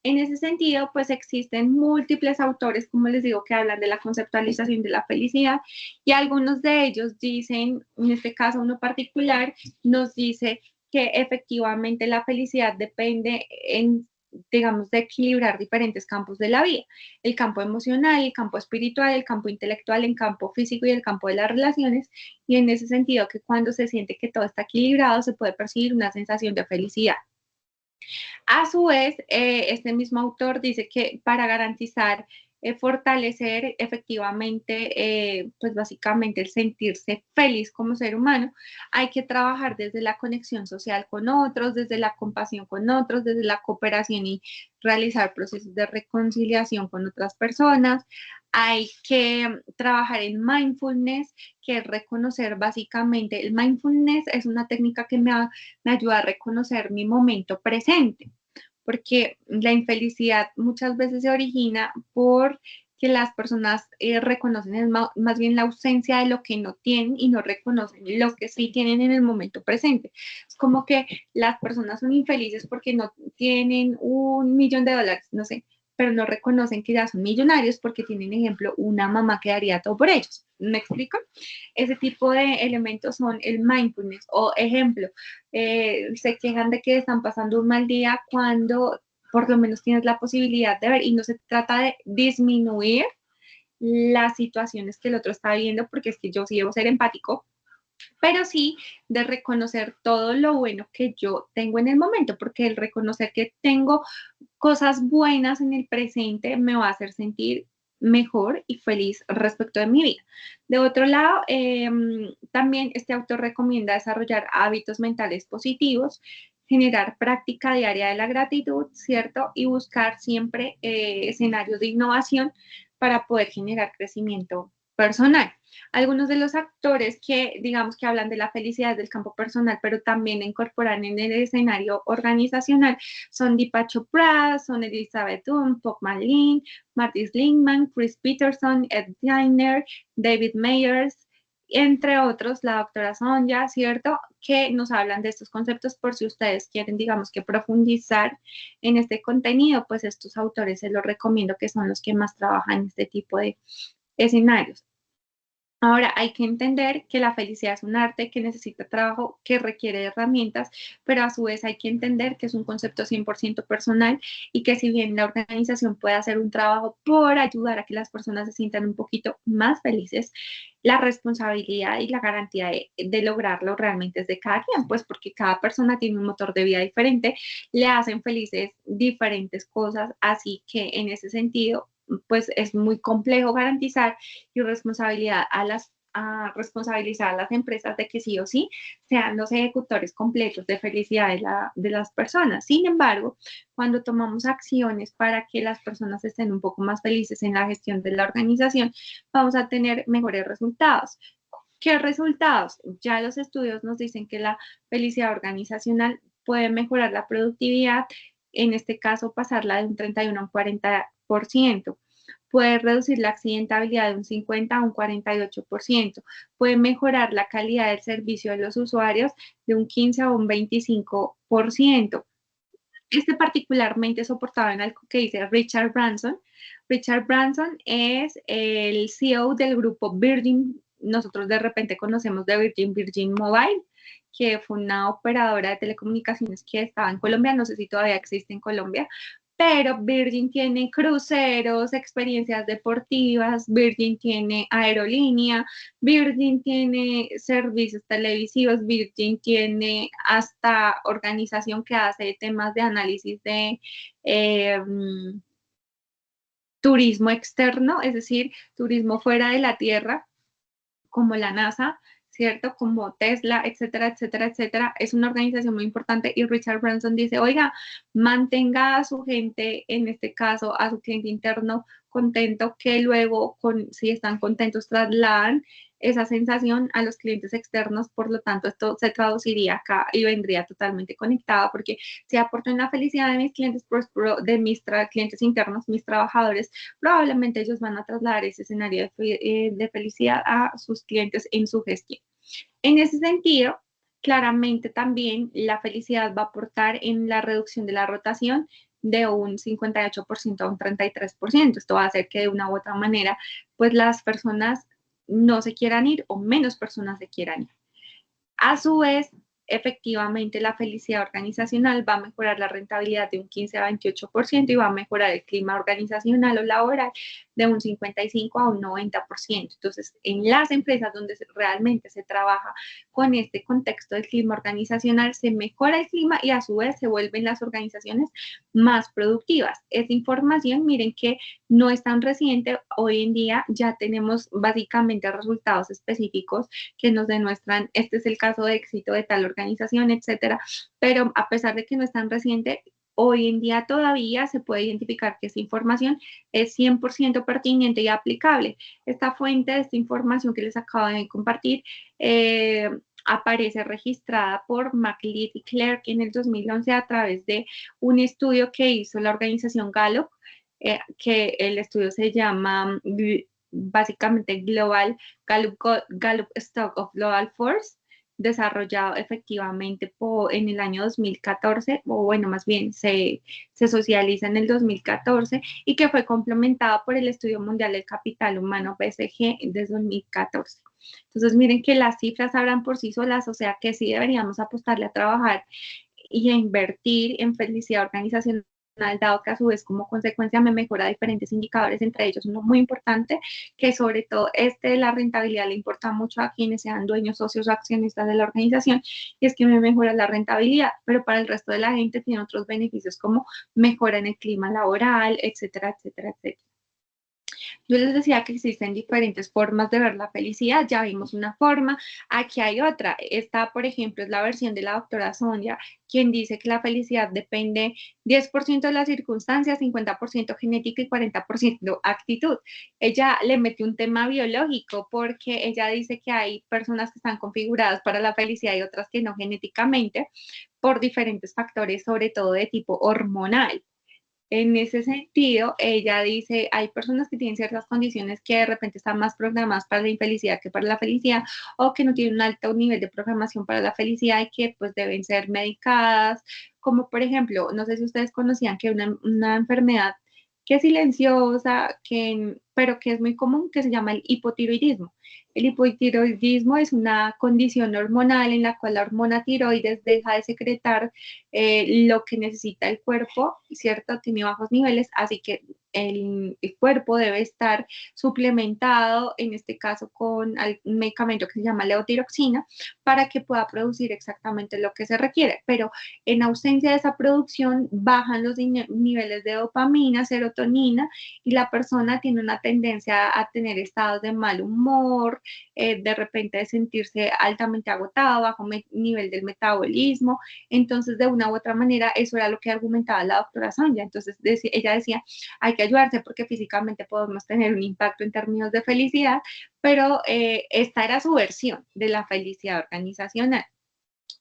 A: En ese sentido, pues existen múltiples autores, como les digo, que hablan de la conceptualización de la felicidad y algunos de ellos dicen, en este caso uno particular, nos dice que efectivamente la felicidad depende digamos, de equilibrar diferentes campos de la vida, el campo emocional, el campo espiritual, el campo intelectual, el campo físico y el campo de las relaciones, y en ese sentido que cuando se siente que todo está equilibrado se puede percibir una sensación de felicidad. A su vez, este mismo autor dice que para garantizar, fortalecer efectivamente, pues básicamente el sentirse feliz como ser humano, hay que trabajar desde la conexión social con otros, desde la compasión con otros, desde la cooperación y realizar procesos de reconciliación con otras personas. Hay que trabajar en mindfulness, que es reconocer básicamente, el mindfulness es una técnica que me ayuda a reconocer mi momento presente, porque la infelicidad muchas veces se origina por que las personas reconocen más bien la ausencia de lo que no tienen y no reconocen lo que sí tienen en el momento presente. Es como que las personas son infelices porque no tienen $1.000.000, no sé, pero no reconocen que ya son millonarios porque tienen, ejemplo, una mamá que daría todo por ellos. ¿Me explico? Ese tipo de elementos son el mindfulness. O ejemplo, se quejan de que están pasando un mal día cuando por lo menos tienes la posibilidad de ver y no se trata de disminuir las situaciones que el otro está viviendo, porque es que yo sí debo ser empático, pero sí de reconocer todo lo bueno que yo tengo en el momento, porque el reconocer que tengo cosas buenas en el presente me va a hacer sentir mejor y feliz respecto de mi vida. De otro lado, también este autor recomienda desarrollar hábitos mentales positivos, generar práctica diaria de la gratitud, ¿cierto? Y buscar siempre escenarios de innovación para poder generar crecimiento personal. Algunos de los actores que, digamos, que hablan de la felicidad del campo personal, pero también incorporan en el escenario organizacional, son Deepak Chopra, son Elizabeth Dunn, Bob Marlene, Marty Seligman, Chris Peterson, Ed Diener, David Mayers, entre otros, la doctora Sonja, ¿cierto? Que nos hablan de estos conceptos por si ustedes quieren, digamos, que profundizar en este contenido, pues estos autores se los recomiendo que son los que más trabajan en este tipo de escenarios. Ahora, hay que entender que la felicidad es un arte que necesita trabajo, que requiere de herramientas, pero a su vez hay que entender que es un concepto 100% personal y que si bien la organización puede hacer un trabajo por ayudar a que las personas se sientan un poquito más felices, la responsabilidad y la garantía de lograrlo realmente es de cada quien, pues porque cada persona tiene un motor de vida diferente, le hacen felices diferentes cosas, así que en ese sentido, pues es muy complejo garantizar y responsabilidad a responsabilizar a las empresas de que sí o sí sean los ejecutores completos de felicidad de las personas. Sin embargo, cuando tomamos acciones para que las personas estén un poco más felices en la gestión de la organización, vamos a tener mejores resultados. ¿Qué resultados? Ya los estudios nos dicen que la felicidad organizacional puede mejorar la productividad, en este caso pasarla de un 31 a un 40%. Puede reducir la accidentabilidad de un 50 a un 48%, puede mejorar la calidad del servicio de los usuarios de un 15 a un 25%. Este particularmente soportado en algo que dice Richard Branson. Richard Branson es el CEO del grupo Virgin. Nosotros de repente conocemos de Virgin Mobile, que fue una operadora de telecomunicaciones que estaba en Colombia, no sé si todavía existe en Colombia, pero Virgin tiene cruceros, experiencias deportivas, Virgin tiene aerolínea, Virgin tiene servicios televisivos, Virgin tiene hasta organización que hace temas de análisis de eh, turismo externo, es decir, turismo fuera de la Tierra, como la NASA, ¿cierto? Como Tesla, etcétera, etcétera, etcétera. Es una organización muy importante y Richard Branson dice, oiga, mantenga a su gente, en este caso a su cliente interno, contento, que luego, si están contentos, trasladan esa sensación a los clientes externos, por lo tanto, esto se traduciría acá y vendría totalmente conectado, porque si aporto en la felicidad de mis clientes, de mis clientes internos, mis trabajadores, probablemente ellos van a trasladar ese escenario de felicidad a sus clientes en su gestión. En ese sentido, claramente también la felicidad va a aportar en la reducción de la rotación de un 58% a un 33%. Esto va a hacer que de una u otra manera, pues las personas no se quieran ir o menos personas se quieran ir. A su vez, efectivamente, la felicidad organizacional va a mejorar la rentabilidad de un 15 a 28% y va a mejorar el clima organizacional o laboral de un 55 a un 90%. Entonces, en las empresas donde realmente se trabaja con este contexto del clima organizacional, se mejora el clima y a su vez se vuelven las organizaciones más productivas. Esta información, miren que no es tan reciente, hoy en día ya tenemos básicamente resultados específicos que nos demuestran, este es el caso de éxito de tal organización, etcétera, pero a pesar de que no es tan reciente, hoy en día todavía se puede identificar que esta información es 100% pertinente y aplicable. Esta fuente de esta información que les acabo de compartir aparece registrada por McLeod y Clark en el 2011 a través de un estudio que hizo la organización Gallup, que el estudio se llama básicamente Gallup Stock of Global Force, desarrollado efectivamente en el año 2014, o bueno, más bien se socializa en el 2014 y que fue complementado por el Estudio Mundial del Capital Humano, BCG, desde 2014. Entonces, miren que las cifras hablan por sí solas, o sea que sí deberíamos apostarle a trabajar y a invertir en felicidad organizacional, dado que a su vez como consecuencia me mejora diferentes indicadores, entre ellos uno muy importante, que sobre todo de la rentabilidad le importa mucho a quienes sean dueños, socios o accionistas de la organización, y es que me mejora la rentabilidad, pero para el resto de la gente tiene otros beneficios como mejora en el clima laboral, etcétera, etcétera, etcétera. Yo les decía que existen diferentes formas de ver la felicidad, ya vimos una forma, aquí hay otra. Esta, por ejemplo, es la versión de la doctora Sonia, quien dice que la felicidad depende 10% de las circunstancias, 50% genética y 40% actitud. Ella le metió un tema biológico porque ella dice que hay personas que están configuradas para la felicidad y otras que no genéticamente por diferentes factores, sobre todo de tipo hormonal. En ese sentido, ella dice, hay personas que tienen ciertas condiciones que de repente están más programadas para la infelicidad que para la felicidad, o que no tienen un alto nivel de programación para la felicidad y que pues deben ser medicadas, como por ejemplo, no sé si ustedes conocían que una enfermedad que es silenciosa, pero que es muy común, que se llama el hipotiroidismo. El hipotiroidismo es una condición hormonal en la cual la hormona tiroides deja de secretar lo que necesita el cuerpo, ¿cierto? Tiene bajos niveles, así que el cuerpo debe estar suplementado, en este caso con un medicamento que se llama levotiroxina, para que pueda producir exactamente lo que se requiere. Pero en ausencia de esa producción, bajan los niveles de dopamina, serotonina, y la persona tiene una tendencia a tener estados de mal humor, de repente de sentirse altamente agotado, bajo nivel del metabolismo. Entonces, de una u otra manera, eso era lo que argumentaba la doctora Sonia. Entonces, ella decía, hay que ayudarse porque físicamente podemos tener un impacto en términos de felicidad, pero esta era su versión de la felicidad organizacional.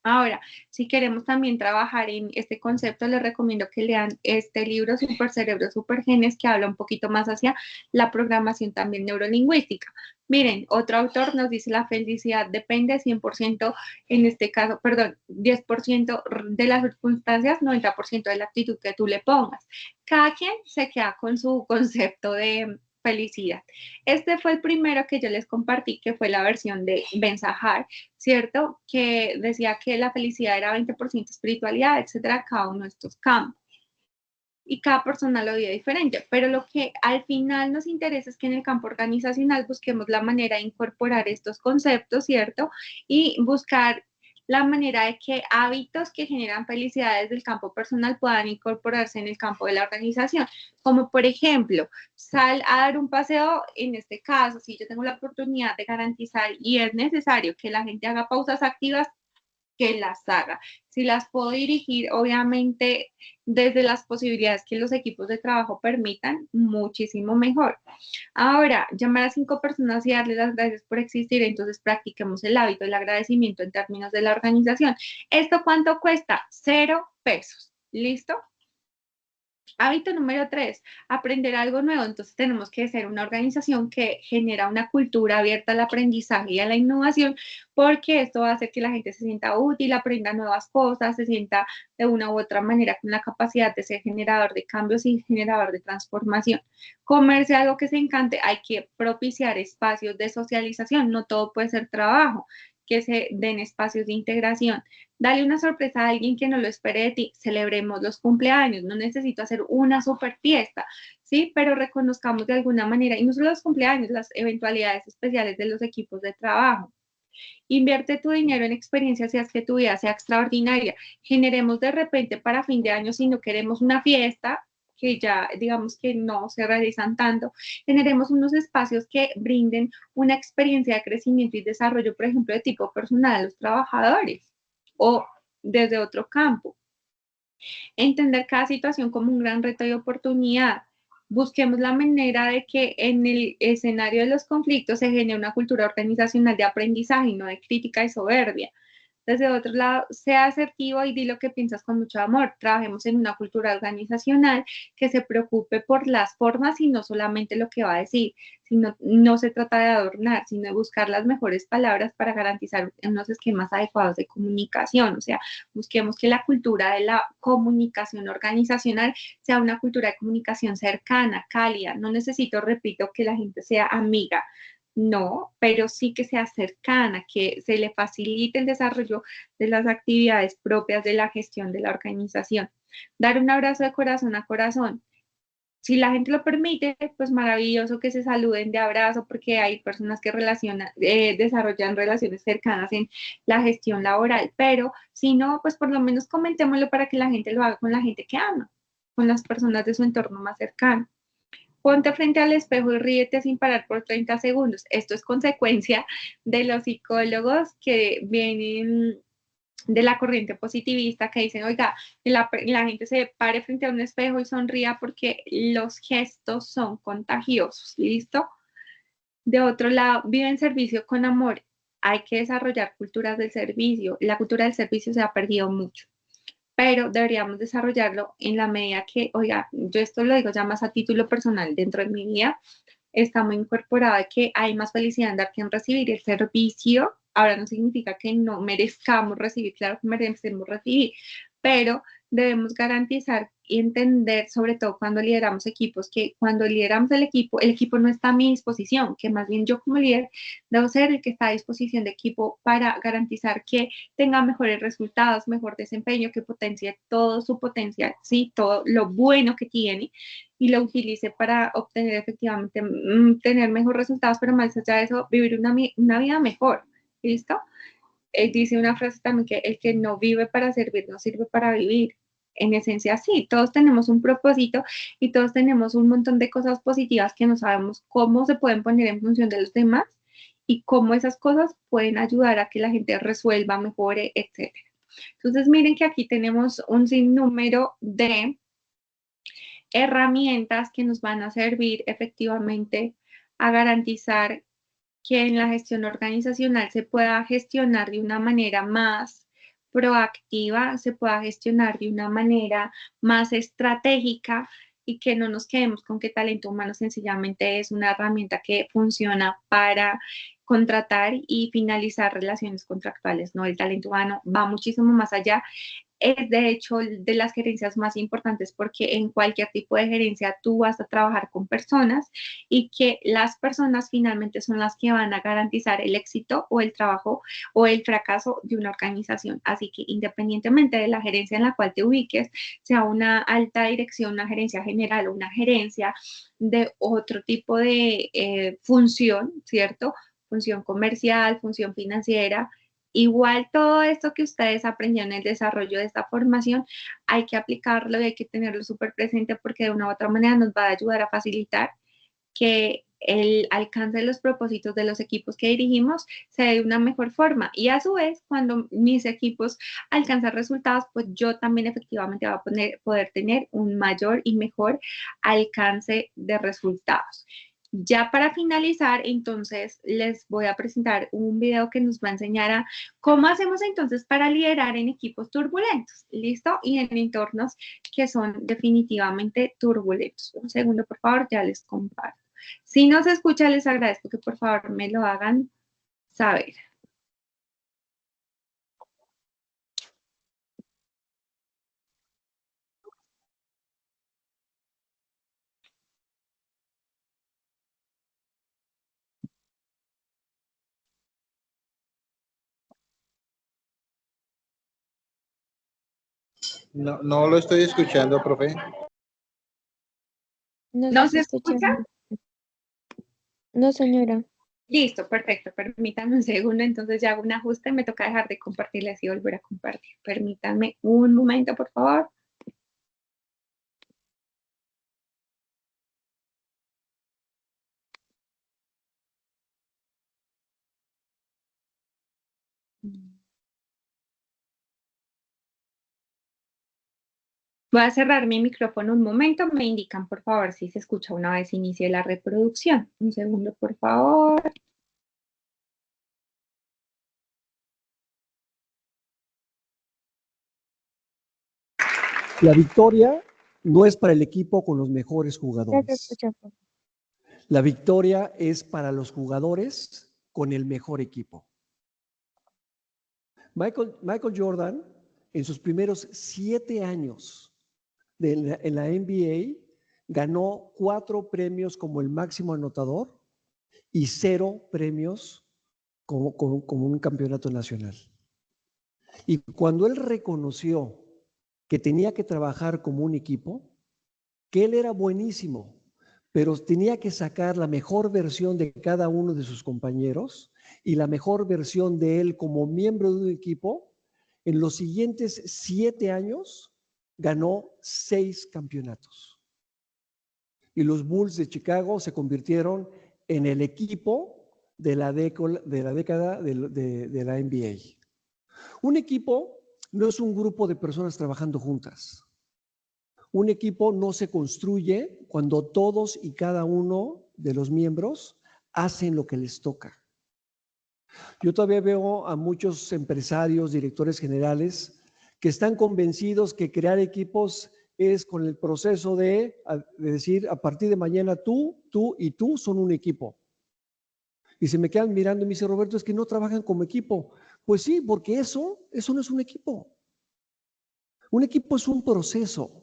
A: Ahora, si queremos también trabajar en este concepto, les recomiendo que lean este libro, Super Cerebro, Super Genes, que habla un poquito más hacia la programación también neurolingüística. Miren, otro autor nos dice la felicidad depende 100%, en este caso, perdón, 10% de las circunstancias, 90% de la actitud que tú le pongas. Cada quien se queda con su concepto de felicidad. Este fue el primero que yo les compartí, que fue la versión de Ben Sahar, ¿cierto? Que decía que la felicidad era 20% espiritualidad, etcétera, cada uno de estos campos. Y cada persona lo vive diferente, pero lo que al final nos interesa es que en el campo organizacional busquemos la manera de incorporar estos conceptos, ¿cierto? Y buscar la manera de que hábitos que generan felicidad desde el campo personal puedan incorporarse en el campo de la organización, como por ejemplo, sal a dar un paseo, en este caso, si yo tengo la oportunidad de garantizar y es necesario que la gente haga pausas activas, que las haga. Si las puedo dirigir, obviamente, desde las posibilidades que los equipos de trabajo permitan, muchísimo mejor. Ahora, llamar a 5 personas y darles las gracias por existir, entonces practiquemos el hábito del agradecimiento en términos de la organización. ¿Esto cuánto cuesta? 0 pesos. ¿Listo? Hábito número 3, aprender algo nuevo. Entonces tenemos que ser una organización que genera una cultura abierta al aprendizaje y a la innovación, porque esto va a hacer que la gente se sienta útil, aprenda nuevas cosas, se sienta de una u otra manera con la capacidad de ser generador de cambios y generador de transformación. Comerse algo que se encante, hay que propiciar espacios de socialización, no todo puede ser trabajo, que se den espacios de integración. Dale una sorpresa a alguien que no lo espere de ti, celebremos los cumpleaños, no necesito hacer una super fiesta, ¿sí? Pero reconozcamos de alguna manera, y no solo los cumpleaños, las eventualidades especiales de los equipos de trabajo. Invierte tu dinero en experiencias y haz que tu vida sea extraordinaria. Generemos de repente para fin de año, si no queremos una fiesta, que ya digamos que no se realizan tanto, generemos unos espacios que brinden una experiencia de crecimiento y desarrollo, por ejemplo, de tipo personal a los trabajadores o desde otro campo. Entender cada situación como un gran reto y oportunidad. Busquemos la manera de que en el escenario de los conflictos se genere una cultura organizacional de aprendizaje y no de crítica y soberbia. Desde otro lado, sea asertivo y di lo que piensas con mucho amor. Trabajemos en una cultura organizacional que se preocupe por las formas y no solamente lo que va a decir, sino no se trata de adornar, sino de buscar las mejores palabras para garantizar unos esquemas adecuados de comunicación. O sea, busquemos que la cultura de la comunicación organizacional sea una cultura de comunicación cercana, cálida. No necesito, repito, que la gente sea amiga, no, pero sí que sea cercana, que se le facilite el desarrollo de las actividades propias de la gestión de la organización. Dar un abrazo de corazón a corazón. Si la gente lo permite, pues maravilloso que se saluden de abrazo, porque hay personas que desarrollan relaciones cercanas en la gestión laboral, pero si no, pues por lo menos comentémoslo para que la gente lo haga con la gente que ama, con las personas de su entorno más cercano. Ponte frente al espejo y ríete sin parar por 30 segundos. Esto es consecuencia de los psicólogos que vienen de la corriente positivista, que dicen, oiga, la gente se pare frente a un espejo y sonría porque los gestos son contagiosos. ¿Listo? De otro lado, vive en servicio con amor. Hay que desarrollar culturas del servicio. La cultura del servicio se ha perdido mucho, pero deberíamos desarrollarlo en la medida que, oiga, yo esto lo digo ya más a título personal, dentro de mi vida está muy incorporada que hay más felicidad en dar que en recibir. El servicio ahora no significa que no merezcamos recibir, claro que merecemos recibir, pero debemos garantizar y entender, sobre todo cuando lideramos equipos, que cuando lideramos el equipo no está a mi disposición, que más bien yo como líder debo ser el que está a disposición de equipo para garantizar que tenga mejores resultados, mejor desempeño, que potencie todo su potencial, ¿sí? Todo lo bueno que tiene y lo utilice para obtener efectivamente, tener mejores resultados, pero más allá de eso, vivir una vida mejor, ¿listo? Dice una frase también que el que no vive para servir no sirve para vivir. En esencia, sí, todos tenemos un propósito y todos tenemos un montón de cosas positivas que no sabemos cómo se pueden poner en función de los demás y cómo esas cosas pueden ayudar a que la gente resuelva, mejore, etc. Entonces, miren que aquí tenemos un sinnúmero de herramientas que nos van a servir efectivamente a garantizar que en la gestión organizacional se pueda gestionar de una manera más proactiva, se pueda gestionar de una manera más estratégica y que no nos quedemos con que talento humano sencillamente es una herramienta que funciona para contratar y finalizar relaciones contractuales. No, el talento humano va muchísimo más allá, es de hecho de las gerencias más importantes porque en cualquier tipo de gerencia tú vas a trabajar con personas y que las personas finalmente son las que van a garantizar el éxito o el trabajo o el fracaso de una organización. Así que independientemente de la gerencia en la cual te ubiques, sea una alta dirección, una gerencia general o una gerencia de otro tipo de función, ¿cierto? Función comercial, función financiera. Igual todo esto que ustedes aprendieron en el desarrollo de esta formación, hay que aplicarlo y hay que tenerlo súper presente porque de una u otra manera nos va a ayudar a facilitar que el alcance de los propósitos de los equipos que dirigimos sea de una mejor forma. Y a su vez, cuando mis equipos alcanzan resultados, pues yo también efectivamente voy a poder tener un mayor y mejor alcance de resultados. Ya para finalizar, entonces les voy a presentar un video que nos va a enseñar a cómo hacemos entonces para liderar en equipos turbulentos, ¿listo? Y en entornos que son definitivamente turbulentos. Un segundo, por favor, ya les comparto. Si no se escucha, les agradezco que por favor me lo hagan saber.
E: No, no lo estoy escuchando, profe.
A: ¿No se escucha?
B: No, señora.
A: Listo, perfecto. Permítanme un segundo, entonces ya hago un ajuste. Me toca dejar de compartirles y volver a compartir. Permítanme un momento, por favor. Voy a cerrar mi micrófono un momento. Me indican, por favor, si se escucha una vez inicie la reproducción. Un segundo, por favor.
F: La victoria no es para el equipo con los mejores jugadores. La victoria es para los jugadores con el mejor equipo. Michael Jordan, en sus primeros 7 años en la NBA, ganó 4 premios como el máximo anotador y 0 premios como un campeonato nacional. Y cuando él reconoció que tenía que trabajar como un equipo, que él era buenísimo, pero tenía que sacar la mejor versión de cada uno de sus compañeros y la mejor versión de él como miembro de un equipo, en los siguientes 7 años ganó 6 campeonatos. Y los Bulls de Chicago se convirtieron en el equipo de la década de la NBA. Un equipo no es un grupo de personas trabajando juntas. Un equipo no se construye cuando todos y cada uno de los miembros hacen lo que les toca. Yo todavía veo a muchos empresarios, directores generales, que están convencidos que crear equipos es con el proceso de decir, a partir de mañana tú y tú son un equipo. Y se me quedan mirando y me dice, Roberto, es que no trabajan como equipo. Pues sí, porque eso no es un equipo. Un equipo es un proceso.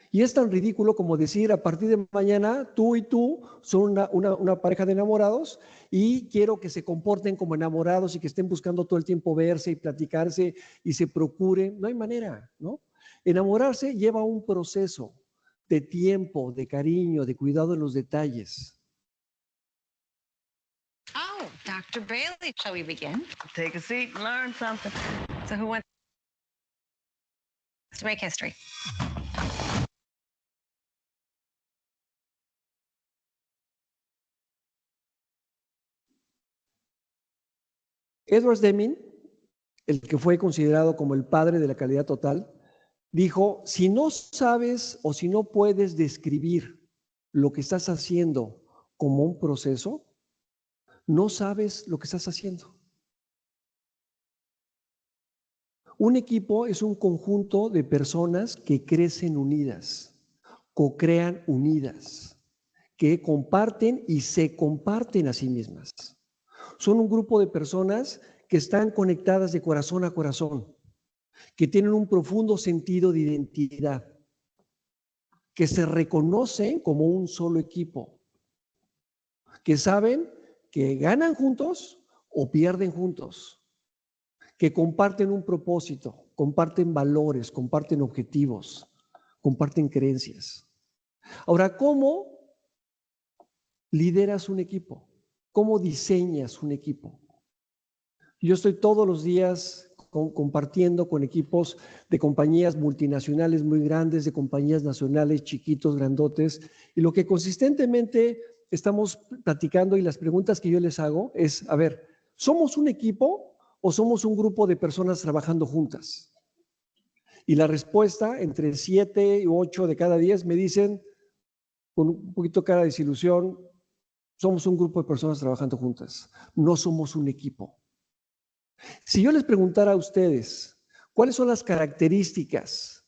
F: Y es tan ridículo como decir, a partir de mañana, tú y tú son una pareja de enamorados y quiero que se comporten como enamorados y que estén buscando todo el tiempo verse y platicarse y se procuren. No hay manera, ¿no? Enamorarse lleva un proceso de tiempo, de cariño, de cuidado en los detalles.
G: Oh, Dr. Bailey, shall we begin? Take a seat and learn something. So who wants to make history?
F: Edward Deming, el que fue considerado como el padre de la calidad total, dijo, si no sabes o si no puedes describir lo que estás haciendo como un proceso, no sabes lo que estás haciendo. Un equipo es un conjunto de personas que crecen unidas, co-crean unidas, que comparten y se comparten a sí mismas. Son un grupo de personas que están conectadas de corazón a corazón, que tienen un profundo sentido de identidad, que se reconocen como un solo equipo, que saben que ganan juntos o pierden juntos, que comparten un propósito, comparten valores, comparten objetivos, comparten creencias. Ahora, ¿cómo lideras un equipo? ¿Cómo diseñas un equipo? Yo estoy todos los días compartiendo con equipos de compañías multinacionales muy grandes, de compañías nacionales, chiquitos, grandotes, y lo que consistentemente estamos platicando y las preguntas que yo les hago es, a ver, ¿somos un equipo o somos un grupo de personas trabajando juntas? Y la respuesta, entre 7 y 8 de cada 10 me dicen, con un poquito cara de desilusión, somos un grupo de personas trabajando juntas, no somos un equipo. Si yo les preguntara a ustedes, ¿cuáles son las características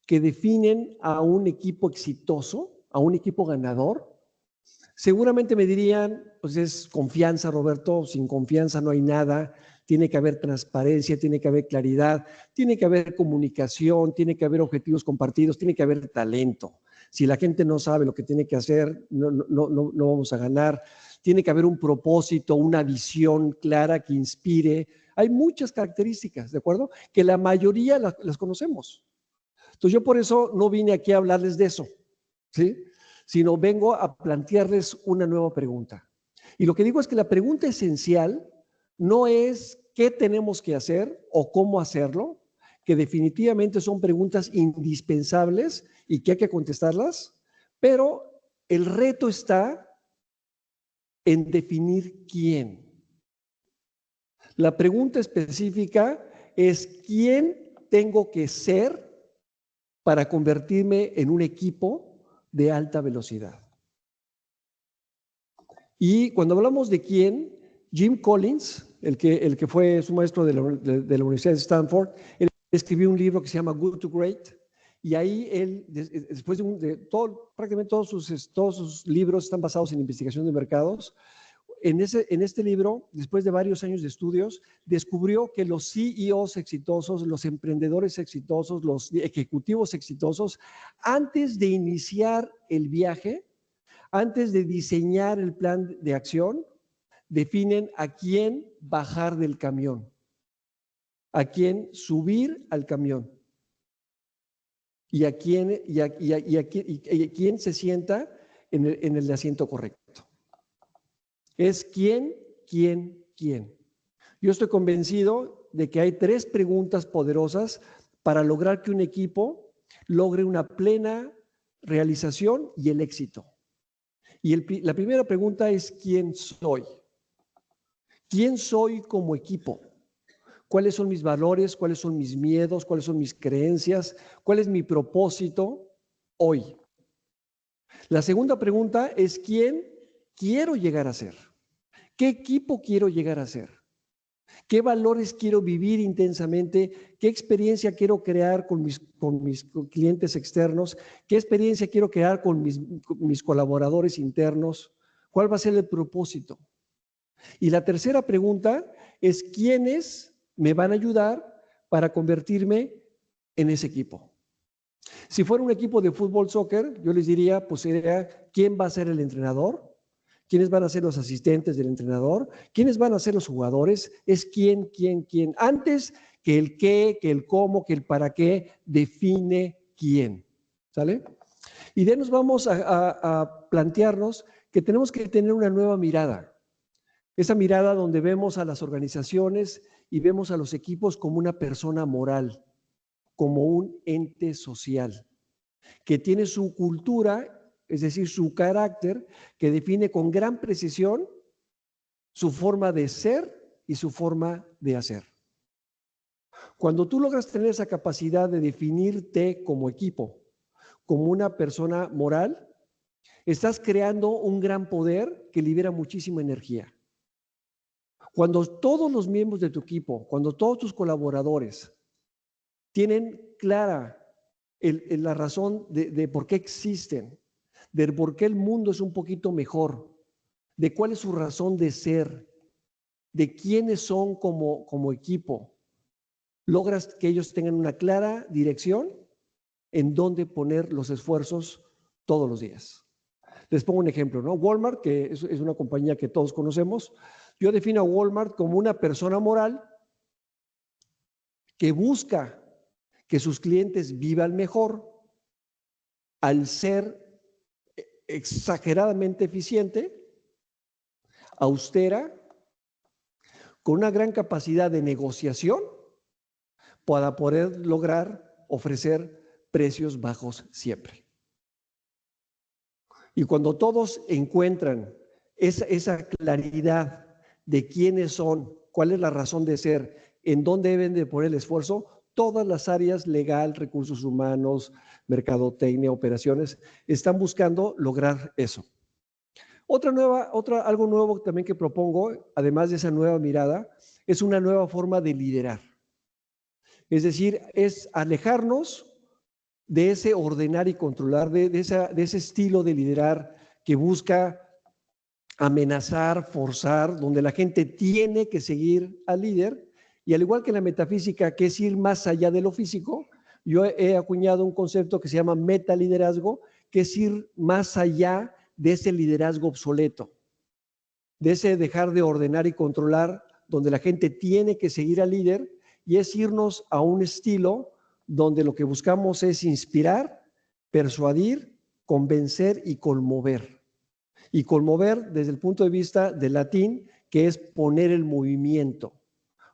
F: que definen a un equipo exitoso, a un equipo ganador? Seguramente me dirían, pues es confianza, Roberto, sin confianza no hay nada, tiene que haber transparencia, tiene que haber claridad, tiene que haber comunicación, tiene que haber objetivos compartidos, tiene que haber talento. Si la gente no sabe lo que tiene que hacer, no vamos a ganar. Tiene que haber un propósito, una visión clara que inspire. Hay muchas características, ¿de acuerdo? Que la mayoría las conocemos. Entonces yo por eso no vine aquí a hablarles de eso, ¿sí? Sino vengo a plantearles una nueva pregunta. Y lo que digo es que la pregunta esencial no es qué tenemos que hacer o cómo hacerlo, que definitivamente son preguntas indispensables y que hay que contestarlas, pero el reto está en definir quién. La pregunta específica es ¿quién tengo que ser para convertirme en un equipo de alta velocidad? Y cuando hablamos de quién, Jim Collins, el que fue su maestro de la Universidad de Stanford, él escribió un libro que se llama Good to Great, y ahí él, después prácticamente todos sus libros están basados en investigación de mercados. En este libro, después de varios años de estudios, descubrió que los CEOs exitosos, los emprendedores exitosos, los ejecutivos exitosos, antes de iniciar el viaje, antes de diseñar el plan de acción, definen a quién bajar del camión, a quién subir al camión y a quién se sienta en el asiento correcto. Es quién. Yo estoy convencido de que hay 3 preguntas poderosas para lograr que un equipo logre una plena realización y el éxito. Y la primera pregunta es ¿quién soy? ¿Quién soy como equipo? ¿Cuáles son mis valores? ¿Cuáles son mis miedos? ¿Cuáles son mis creencias? ¿Cuál es mi propósito hoy? La segunda pregunta es ¿quién quiero llegar a ser? ¿Qué equipo quiero llegar a ser? ¿Qué valores quiero vivir intensamente? ¿Qué experiencia quiero crear con mis clientes externos? ¿Qué experiencia quiero crear con mis colaboradores internos? ¿Cuál va a ser el propósito? Y la tercera pregunta es ¿quiénes me van a ayudar para convertirme en ese equipo? Si fuera un equipo de fútbol, soccer, yo les diría, pues sería, ¿quién va a ser el entrenador? ¿Quiénes van a ser los asistentes del entrenador? ¿Quiénes van a ser los jugadores? Es quién. Antes que el qué, que el cómo, que el para qué, define quién. ¿Sale? Y de ahí nos vamos a plantearnos que tenemos que tener una nueva mirada. Esa mirada donde vemos a las organizaciones y vemos a los equipos como una persona moral, como un ente social, que tiene su cultura, es decir, su carácter, que define con gran precisión su forma de ser y su forma de hacer. Cuando tú logras tener esa capacidad de definirte como equipo, como una persona moral, estás creando un gran poder que libera muchísima energía. Cuando todos los miembros de tu equipo, cuando todos tus colaboradores tienen clara la razón de por qué existen, de por qué el mundo es un poquito mejor, de cuál es su razón de ser, de quiénes son como equipo, logras que ellos tengan una clara dirección en dónde poner los esfuerzos todos los días. Les pongo un ejemplo, ¿no? Walmart, que es una compañía que todos conocemos, yo defino a Walmart como una persona moral que busca que sus clientes vivan mejor al ser exageradamente eficiente, austera, con una gran capacidad de negociación para poder lograr ofrecer precios bajos siempre. Y cuando todos encuentran esa claridad de quiénes son, cuál es la razón de ser, en dónde deben de poner el esfuerzo, todas las áreas legal, recursos humanos, mercadotecnia, operaciones, están buscando lograr eso. Algo nuevo también que propongo, además de esa nueva mirada, es una nueva forma de liderar. Es decir, es alejarnos de ese ordenar y controlar, de ese estilo de liderar que busca amenazar, forzar, donde la gente tiene que seguir al líder. Y al igual que en la metafísica, que es ir más allá de lo físico, yo he acuñado un concepto que se llama metaliderazgo, que es ir más allá de ese liderazgo obsoleto, de ese dejar de ordenar y controlar, donde la gente tiene que seguir al líder, y es irnos a un estilo donde lo que buscamos es inspirar, persuadir, convencer y conmover. Y conmover desde el punto de vista del latín, que es poner el movimiento.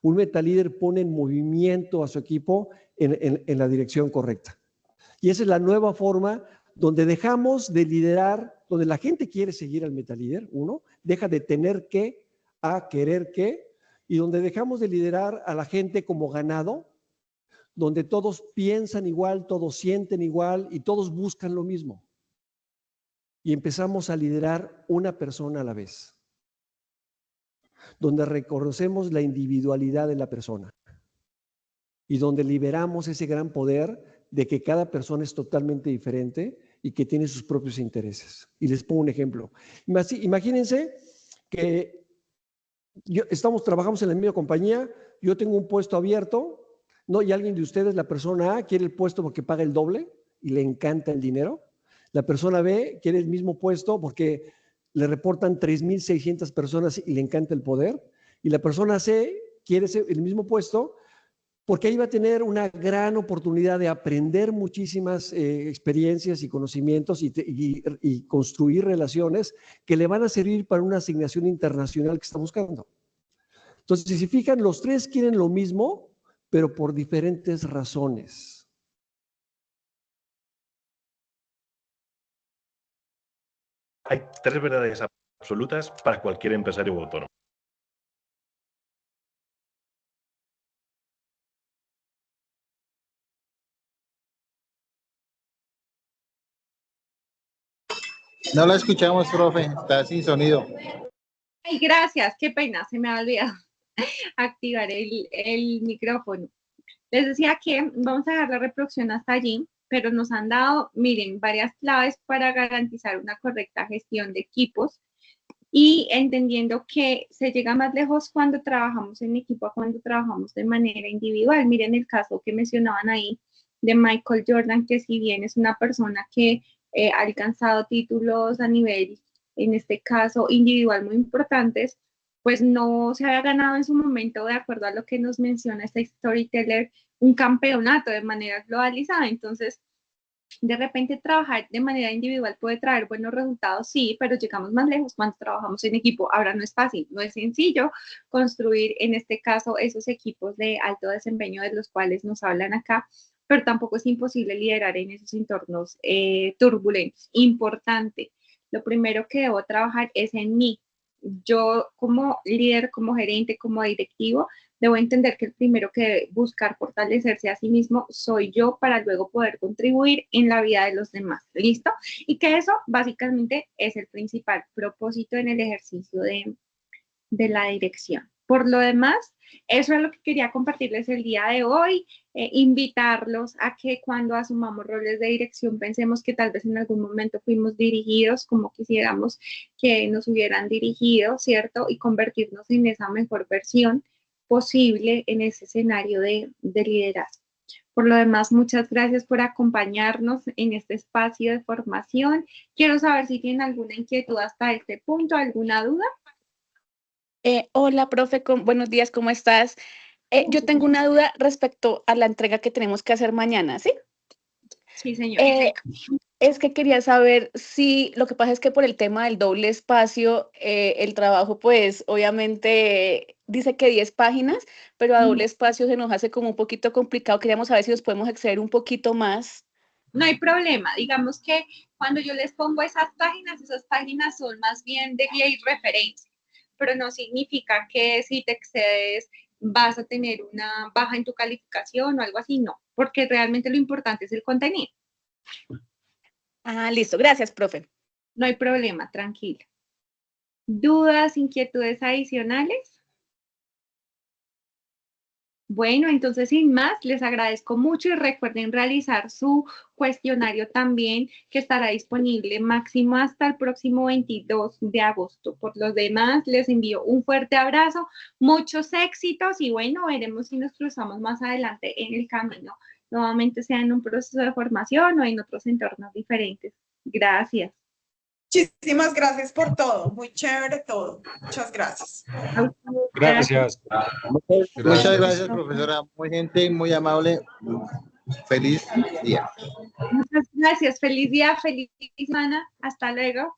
F: Un metalíder pone en movimiento a su equipo en la dirección correcta. Y esa es la nueva forma donde dejamos de liderar, donde la gente quiere seguir al metalíder, deja de tener que a querer que, y donde dejamos de liderar a la gente como ganado, donde todos piensan igual, todos sienten igual y todos buscan lo mismo. Y empezamos a liderar una persona a la vez, donde reconocemos la individualidad de la persona y donde liberamos ese gran poder de que cada persona es totalmente diferente y que tiene sus propios intereses. Y les pongo un ejemplo. Imagínense que trabajamos en la misma compañía, yo tengo un puesto abierto, ¿no? Y alguien de ustedes, la persona A, quiere el puesto porque paga el doble y le encanta el dinero. La persona B quiere el mismo puesto porque le reportan 3,600 personas y le encanta el poder. Y la persona C quiere el mismo puesto porque ahí va a tener una gran oportunidad de aprender muchísimas experiencias y conocimientos y construir relaciones que le van a servir para una asignación internacional que está buscando. Entonces, si se fijan, los tres quieren lo mismo, pero por diferentes razones.
H: Hay tres verdades absolutas para cualquier empresario o autónomo.
E: No la escuchamos, profe, está sin sonido.
A: Ay, gracias, qué pena, se me ha olvidado activar el micrófono. Les decía que vamos a dejar la reproducción hasta allí, pero nos han dado, miren, varias claves para garantizar una correcta gestión de equipos y entendiendo que se llega más lejos cuando trabajamos en equipo a cuando trabajamos de manera individual. Miren el caso que mencionaban ahí de Michael Jordan, que si bien es una persona que ha alcanzado títulos a nivel, en este caso, individual muy importantes, pues no se había ganado en su momento, de acuerdo a lo que nos menciona este storyteller, un campeonato de manera globalizada. Entonces, de repente trabajar de manera individual puede traer buenos resultados, sí, pero llegamos más lejos cuando trabajamos en equipo. Ahora no es fácil, no es sencillo construir, en este caso, esos equipos de alto desempeño de los cuales nos hablan acá, pero tampoco es imposible liderar en esos entornos turbulentos. Importante, lo primero que debo trabajar es en mí. Yo como líder, como gerente, como directivo, debo entender que el primero que debe buscar fortalecerse a sí mismo soy yo para luego poder contribuir en la vida de los demás. ¿Listo? Y que eso básicamente es el principal propósito en el ejercicio de la dirección. Por lo demás, eso es lo que quería compartirles el día de hoy, invitarlos a que cuando asumamos roles de dirección pensemos que tal vez en algún momento fuimos dirigidos como quisiéramos que nos hubieran dirigido, ¿cierto? Y convertirnos en esa mejor versión posible en ese escenario de liderazgo. Por lo demás, muchas gracias por acompañarnos en este espacio de formación. Quiero saber si tienen alguna inquietud hasta este punto, alguna duda.
I: Hola, profe, buenos días, ¿cómo estás? Yo tengo una duda respecto a la entrega que tenemos que hacer mañana, ¿sí?
A: Sí, señor.
I: Es que quería saber si, lo que pasa es que por el tema del doble espacio, el trabajo, pues, obviamente dice que 10 páginas, pero a doble espacio se nos hace como un poquito complicado. Queríamos saber si nos podemos exceder un poquito más.
A: No hay problema, digamos que cuando yo les pongo esas páginas son más bien de guía y referencia, pero no significa que si te excedes vas a tener una baja en tu calificación o algo así, no, porque realmente lo importante es el contenido.
I: Ah, listo, gracias, profe.
A: No hay problema, tranquila. ¿Dudas, inquietudes adicionales? Bueno, entonces sin más, les agradezco mucho y recuerden realizar su cuestionario también, que estará disponible máximo hasta el próximo 22 de agosto. Por los demás, les envío un fuerte abrazo, muchos éxitos y bueno, veremos si nos cruzamos más adelante en el camino, nuevamente sea en un proceso de formación o en otros entornos diferentes. Gracias.
C: Muchísimas gracias por todo. Muy chévere todo. Muchas gracias.
H: Gracias.
E: Muchas gracias, profesora. Muy gentil, muy amable. Feliz día.
A: Muchas gracias. Feliz día, feliz semana. Hasta luego.